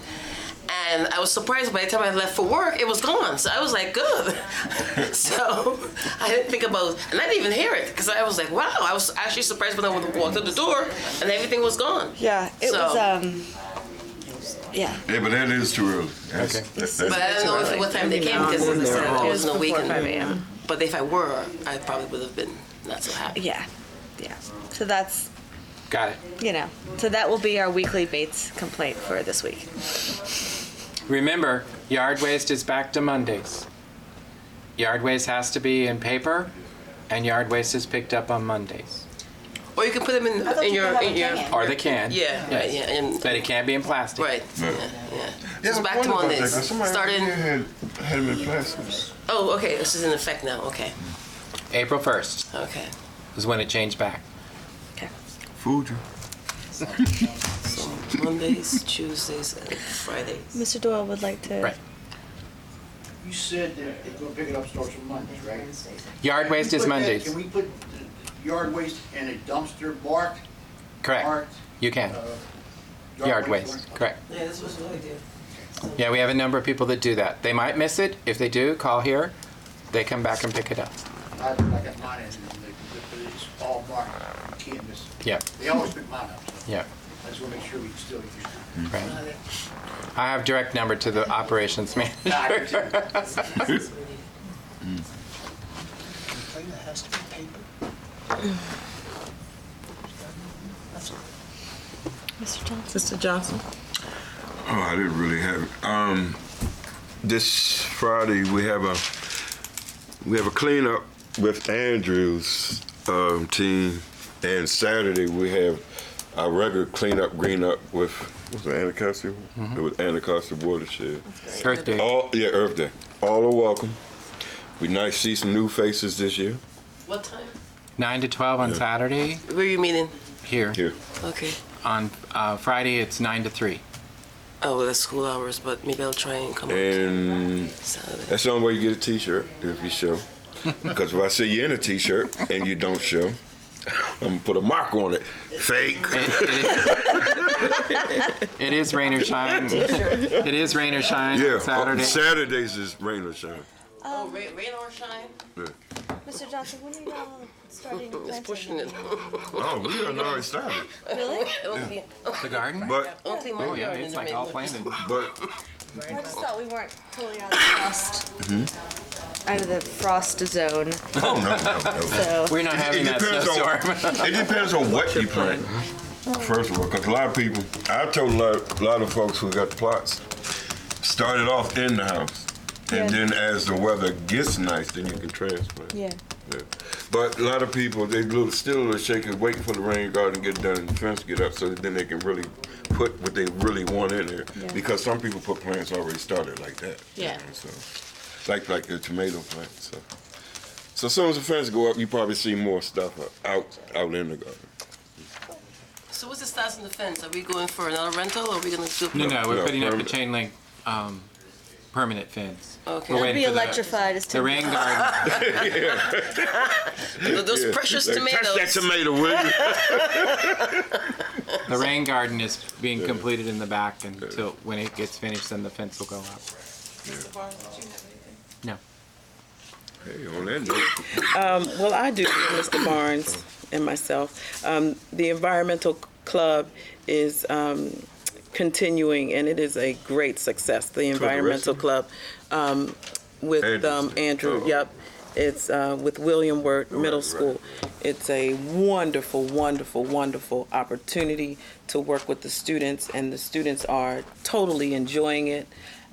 And I was surprised by the time I left for work, it was gone. So I was like, good. So I didn't think about, and I didn't even hear it because I was like, wow. I was actually surprised when I walked through the door and everything was gone. yeah, it So- was Yeah. Yeah, but that is too early. Okay. But I don't know what time they came because Every now and then they're there was no before weekend. 5 a.m. But if I were, I probably would have been not so happy. Yeah. So that's, Got it. so that will be our weekly Bates complaint for this week. Remember, yard waste is back to Mondays. Yard waste has to be in paper, and yard waste is picked up on Mondays. Or you can put them in your Or they can. yeah, Yes. right, yeah, and But it can't be in plastic. right, Yeah. yeah. Yeah, It's I back to wondered about that, Mondays. 'cause somebody Starting. had them in plastic. Oh, okay. This is in effect now. Okay, April 1st okay. is when it changed back. Food you. So Mondays, Tuesdays, and Fridays. Mr. Doyle would like to. Right. You said that if we're picking up starts on Mondays, right? Yard waste is Mondays. Can we put the yard waste in a dumpster marked? Correct. You can. Yard waste. Correct. Yeah, this was what I did. Yeah, we have a number of people that do that. They might miss it. If they do, call here. They come back and pick it up. I got mine in, and it's all marked. You can't miss it. Yeah. They always pick mine up, so Yeah. I just want to make sure we can still use it. Right. I have direct number to the operations manager. Complaint that has to be paper. Mr. Johnson. Sister Johnson? Oh, I didn't really have it. This Friday we have a cleanup with Andrew's team, and Saturday we have our regular cleanup green up with what's it, Anacostia? With Anacostia Watershed. Earth Day. Earth Day. All are welcome. Be nice to see some new faces this year. What time? 9 to 12 on Saturday. Where are you meeting? Here. Okay. On Friday, it's 9 to 3. Oh, well, that's school hours, but maybe I'll try and come And Saturday. that's the only way you get a T-shirt if you show. Because if I see you in a T-shirt and you don't show, I'm gonna put a mark on it. Fake. It is rain or shine. It is rain or shine Yeah. on Saturday. Saturdays is rain or shine. Oh, rain or shine? Yeah. Mr. Johnson, when are you all starting It's planting? pushing it. Oh, we done already started. Really? The garden? But Oh, yeah, it's like all planted. but I just thought we weren't totally out of the frost. Out of the frost zone. oh no. So We're not having that snowstorm. It depends on what you plant. First of all, because a lot of people, I told a lot of folks who got the plots, started off in the house, and Yeah. then as the weather gets nice, then you can transplant. yeah. Yeah. But a lot of people, they still a little shaky, waiting for the rain garden to get done and the fence get up, so that then they can really put what they really want in there. Yeah. Because some people put plants already started like that. Yeah. So, like the tomato plant. So as soon as the fence go up, you probably see more stuff out in the garden. So what's the status on the fence? Are we going for another rental, or are we going to do? No, we're No, putting up a permanent. chain link permanent fence. Okay. We're It'll waiting be for electrified as the rain garden. Those precious Like, tomatoes. touch that tomato, will you? The rain garden is being completed in the back until when it gets finished, then the fence will go up. No. Hey, on that note. Well, I do, Mr. Barnes and myself. The environmental club is continuing, and it is a great success. The environmental club with Andrew. Oh. Yep, it's with William Wirt Middle School. It's a wonderful, wonderful, wonderful opportunity to work with the students, and the students are totally enjoying it.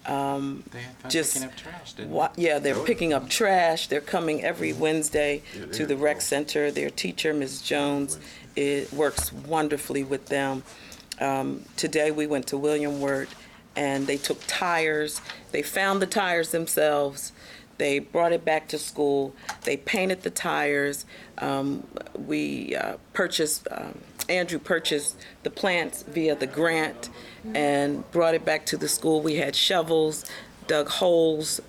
They had fun Just picking up trash, didn't they? Yeah, they're picking up trash. They're coming every Wednesday to the rec center. Their teacher, Ms. Jones, works wonderfully with them. Today we went to William Wirt, and they took tires. They found the tires themselves. They brought it back to school. They painted the tires. Andrew purchased the plants via the grant and brought it back to the school. We had shovels, dug holes,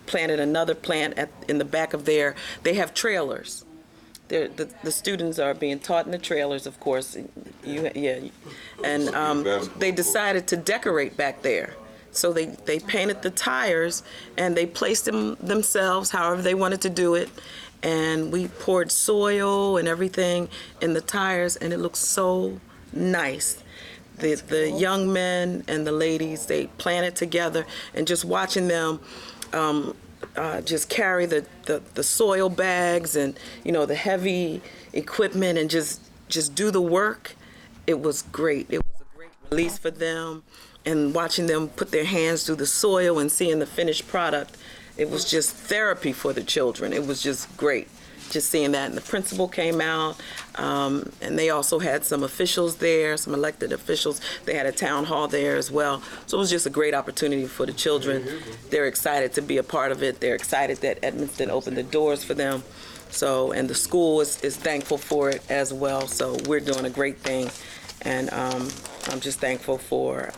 planted another plant in the back of there. They have trailers. The students are being taught in the trailers, of course. And they decided to decorate back there. So they painted the tires and they placed them themselves, however they wanted to do it. And we poured soil and everything in the tires, and it looks so nice. the young men and the ladies, they planted together, and just watching them just carry the soil bags and, you know, the heavy equipment and just do the work. It was great. It was a great release for them, and watching them put their hands through the soil and seeing the finished product, it was just therapy for the children. It was just great. Just seeing that. And the principal came out, and they also had some officials there, some elected officials. They had a town hall there as well. So it was just a great opportunity for the children. They're excited to be a part of it. They're excited that Edmonston opened the doors for them. So, and the school is thankful for it as well. So we're doing a great thing. And I'm just thankful for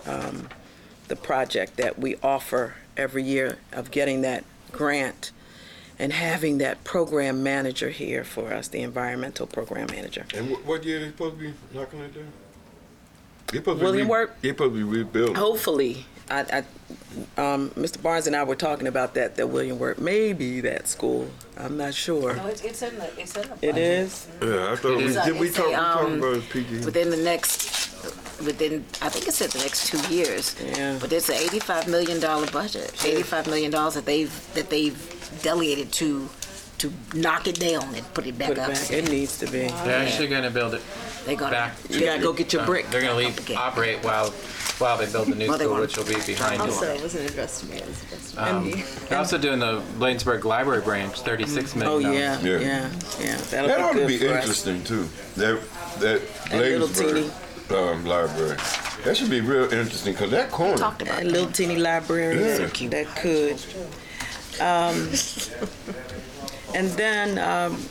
the project that we offer every year of getting that grant and having that program manager here for us, the environmental program manager. And what year are they supposed to be knocking it down? They're supposed William Work? They're supposed to be rebuilding. Hopefully. Mr. Barnes and I were talking about that William Work may be that school. I'm not sure. No, it's in the budget. It is? Yeah, I thought we talked about PG. Within the next, I think it said the next 2 years. Yeah. But it's an $85 million budget. $85 million that they've delegated to knock it down and put it back up. It needs to be. They're actually going to build it They're gonna. back. You gotta go get your brick. They're going to leave Okay. operate while they build the new Well, they school, want- which will be behind Also, it. it wasn't invested in me. They're also doing the Bladensburg Library branch, $36 Oh, million. yeah, Yeah. yeah. That'll That ought be to good be for us. interesting too. That little Bladensburg library. That should be real interesting because that corner. Talked about That little teeny library that could. And then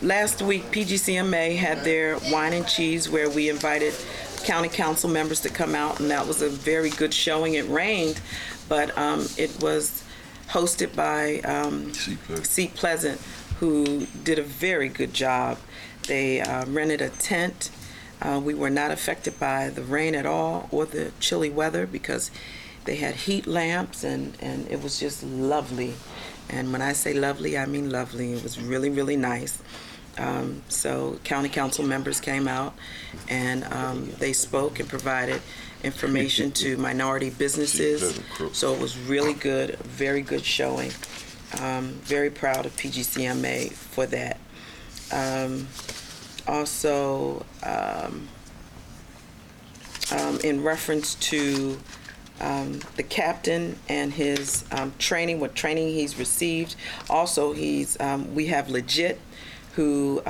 last week, PGCMA had their wine and cheese where we invited county council members to come out, and that was a very good showing. It rained, but it was hosted by Seat Pleasant, who did a very good job. They rented a tent. We were not affected by the rain at all or the chilly weather because they had heat lamps, and it was just lovely. And when I say lovely, I mean lovely. It was really, really nice. So county council members came out, and they spoke and provided information to minority businesses. So it was really good, a very good showing. Very proud of PGCMA for that. Also, in reference to the captain and his training, what training he's received. Also, we have Legit, who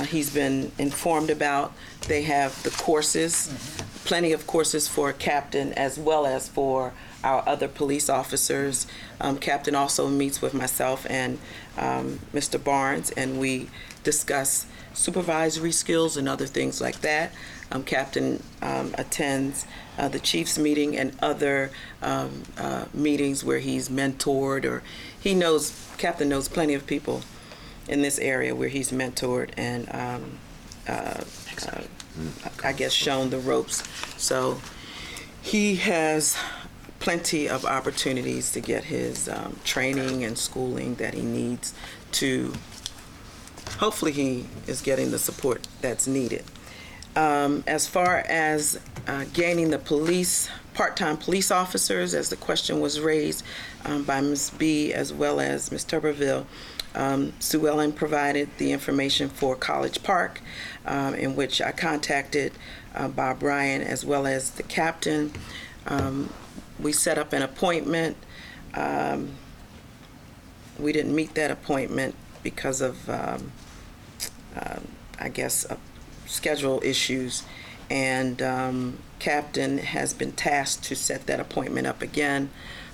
he's been informed about. They have the courses, plenty of courses for captain as well as for our other police officers. Captain also meets with myself and Mr. Barnes, and we discuss supervisory skills and other things like that. Captain attends the chief's meeting and other meetings where he's mentored, or Captain knows plenty of people in this area where he's mentored and I guess shown the ropes. So he has plenty of opportunities to get his training and schooling that he needs to. Hopefully he is getting the support that's needed. As far as gaining the part-time police officers, as the question was raised by Ms. B as well as Ms. Tuberville, Sue Ellen provided the information for College Park, in which I contacted Bob Ryan as well as the captain. We set up an appointment. We didn't meet that appointment because of, I guess, schedule issues, and captain has been tasked to set that appointment up again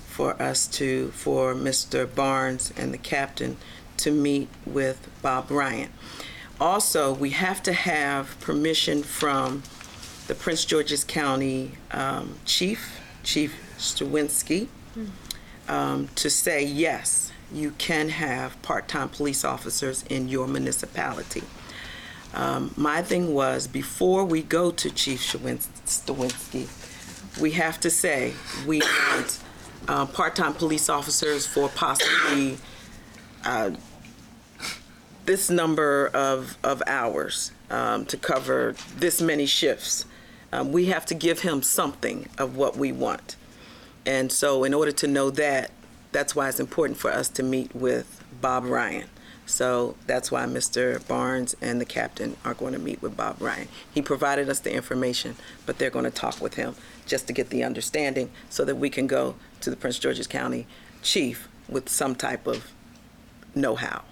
for Mr. Barnes and the captain to meet with Bob Ryan. Also, we have to have permission from the Prince George's County Chief Stawinski, to say yes, you can have part-time police officers in your municipality. My thing was, before we go to Chief Stawinski, we have to say we want part-time police officers for possibly this number of hours to cover this many shifts. we have to give him something of what we want. And so in order to know that, that's why it's important for us to meet with Bob Ryan. So that's why Mr. Barnes and the captain are going to meet with Bob Ryan. He provided us the information, but they're going to talk with him just to get the understanding so that we can go to the Prince George's County chief with some type of know-how.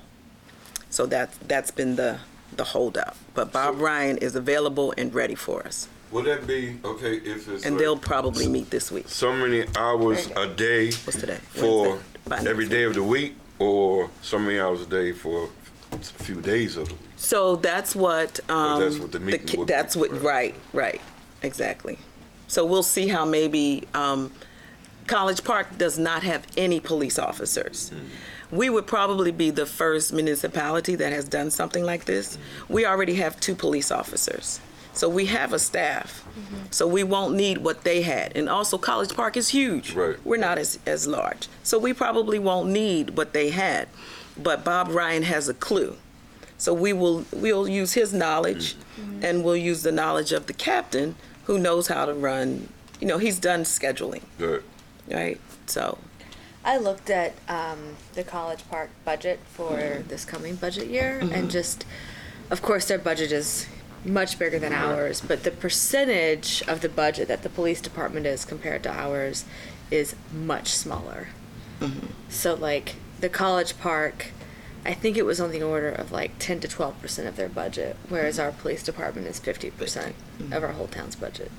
So that's been the holdup. But Bob Ryan is available and ready for us. Would that be okay if it's And like they'll probably meet this week. so many hours a day What's today? for Wednesday. By every next day week. of the week, or so many hours a day for a few days of the week? So that's what that's what the meeting would be, that's what right, exactly. So we'll see how maybe College Park does not have any police officers. We would probably be the first municipality that has done something like this. We already have 2 police officers. So we have a staff. So we won't need what they had. And also College Park is huge. Right. We're not as large. So we probably won't need what they had. But Bob Ryan has a clue. So we'll use his knowledge and we'll use the knowledge of the captain who knows how to run, he's done scheduling. Good. Right? So I looked at the College Park budget for this coming budget year, and just, of course, their budget is much bigger than ours, but the percentage of the budget that the police department is compared to ours is much smaller. So, like, the College Park, I think it was on the order of like 10 to 12% of their budget, whereas our police department is 50% of our whole town's budget.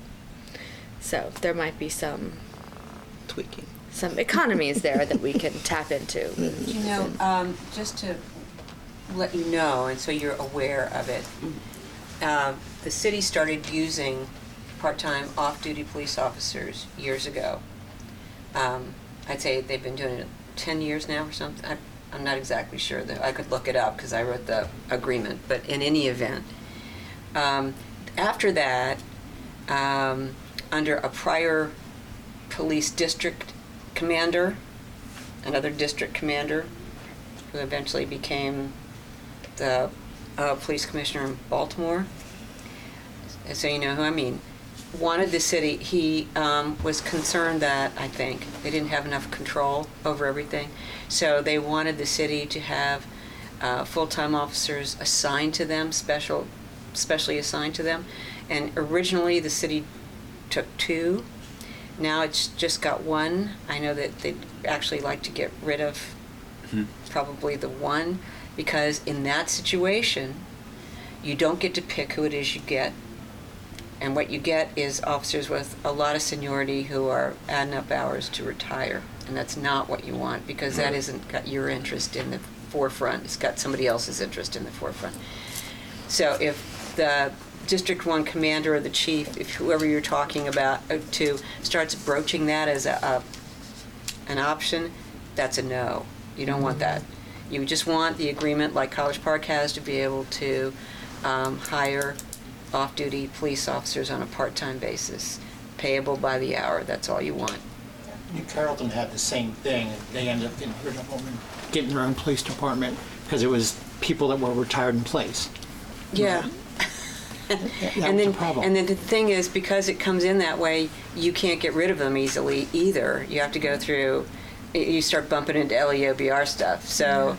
So there might be some tweaking. Some economies there that we can tap into. Just to let you know, and so you're aware of it, the city started using part-time off-duty police officers years ago. I'd say they've been doing it 10 years now or something. I'm not exactly sure. I could look it up because I wrote the agreement. But in any event, after that, under a prior police district commander, another district commander, who eventually became the police commissioner in Baltimore, so you know who I mean, wanted the city, he was concerned that, I think, they didn't have enough control over everything, so they wanted the city to have full-time officers assigned to them, specially assigned to them, and originally the city took 2. Now it's just got 1. I know that they'd actually like to get rid of probably the 1, because in that situation, you don't get to pick who it is you get. And what you get is officers with a lot of seniority who are adding up hours to retire. And that's not what you want, because that isn't got your interest in the forefront. It's got somebody else's interest in the forefront. So if the District 1 commander or the chief, if whoever you're talking about to starts broaching that as an option, that's a no. You don't want that. You just want the agreement like College Park has to be able to hire off-duty police officers on a part-time basis, payable by the hour. That's all you want. New Carrollton had the same thing. They ended up getting rid of them and getting their own police department because it was people that were retired in place. Yeah. And then, problem. And then the thing is, because it comes in that way, you can't get rid of them easily either. You have to go through, you start bumping into LEOBR stuff. So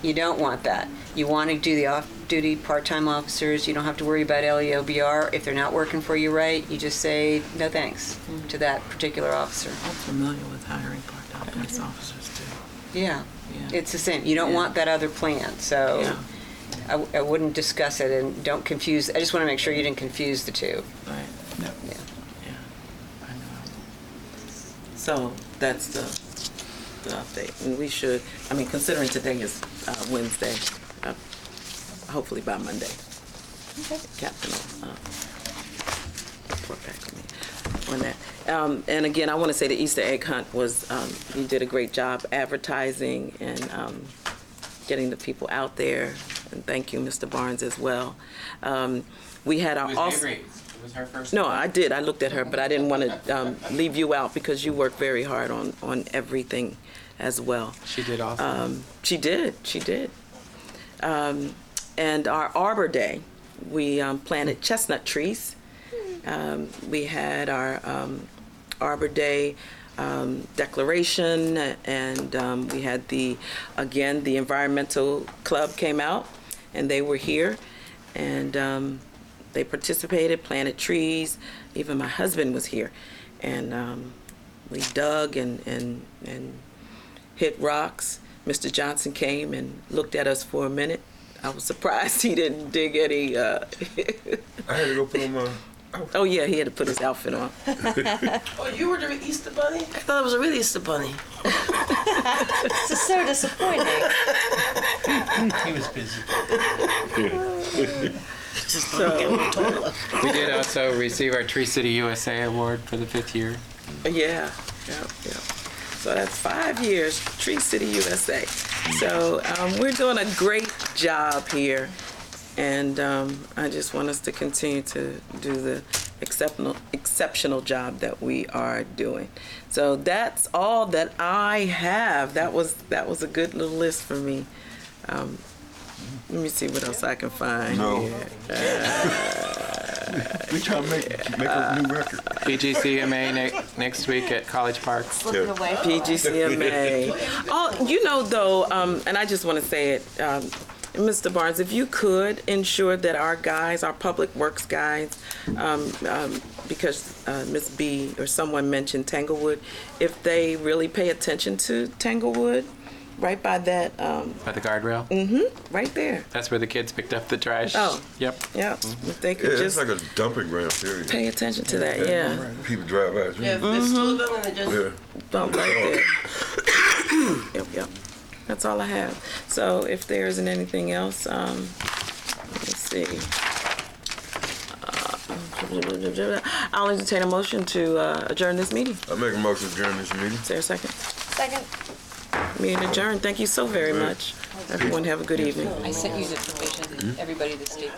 you don't want that. You want to do the off-duty part-time officers. You don't have to worry about LEOBR. If they're not working for you right, you just say no thanks to that particular officer. I'm familiar with hiring part-time police officers too. Yeah. It's the same. You don't want that other plan. So I wouldn't discuss it, and don't confuse. I just want to make sure you didn't confuse the two. Right. Yeah. I know. So that's the update. And we should, considering today is Wednesday, hopefully by Monday. Okay. Captain will report back to me on that. And again, I want to say the Easter egg hunt was, you did a great job advertising and getting the people out there. And thank you, Mr. Barnes, as well. We had our awesome. It was her first. No, I did. I looked at her, but I didn't want to leave you out because you worked very hard on everything as well. She did awesome. She did. And our Arbor Day, we planted chestnut trees We had our Arbor Day declaration, and we had the environmental club came out, and they were here, and they participated, planted trees. Even my husband was here, and we dug and hit rocks. Mr. Johnson came and looked at us for a minute. I was surprised he didn't dig any. I had to go put on my. Oh yeah, he had to put his outfit on. Oh, you were the Easter Bunny? I thought it was a real Easter Bunny. This is so disappointing. He was busy. We did also receive our Tree City USA Award for the 5th year. Yeah. So that's 5 years, Tree City USA. So we're doing a great job here, and I just want us to continue to do the exceptional job that we are doing. So that's all that I have. That was a good little list for me. Let me see what else I can find. No. Here. We trying to make a new record. PGCMA next week at College Park. Slip it away. PGCMA. Oh, you know though, and I just want to say it, Mr. Barnes, if you could ensure that our guys, our public works guys, because Ms. B or someone mentioned Tanglewood, if they really pay attention to Tanglewood, right by that. By the guardrail? Right there. That's where the kids picked up the trash. Oh. Yep. Yeah. If they could Yeah, just it's like a dumping ground, period. pay attention to that, yeah. People drive by. Yeah, it's still done and it just. Yeah. Dump right there. Yep. That's all I have. So if there isn't anything else, let me see. I'll entertain a motion to adjourn this meeting. I make a motion to adjourn this meeting. Is there a second? Second. Meeting adjourned. Thank you so very much. Everyone have a good evening. I sent you the information, everybody that stayed.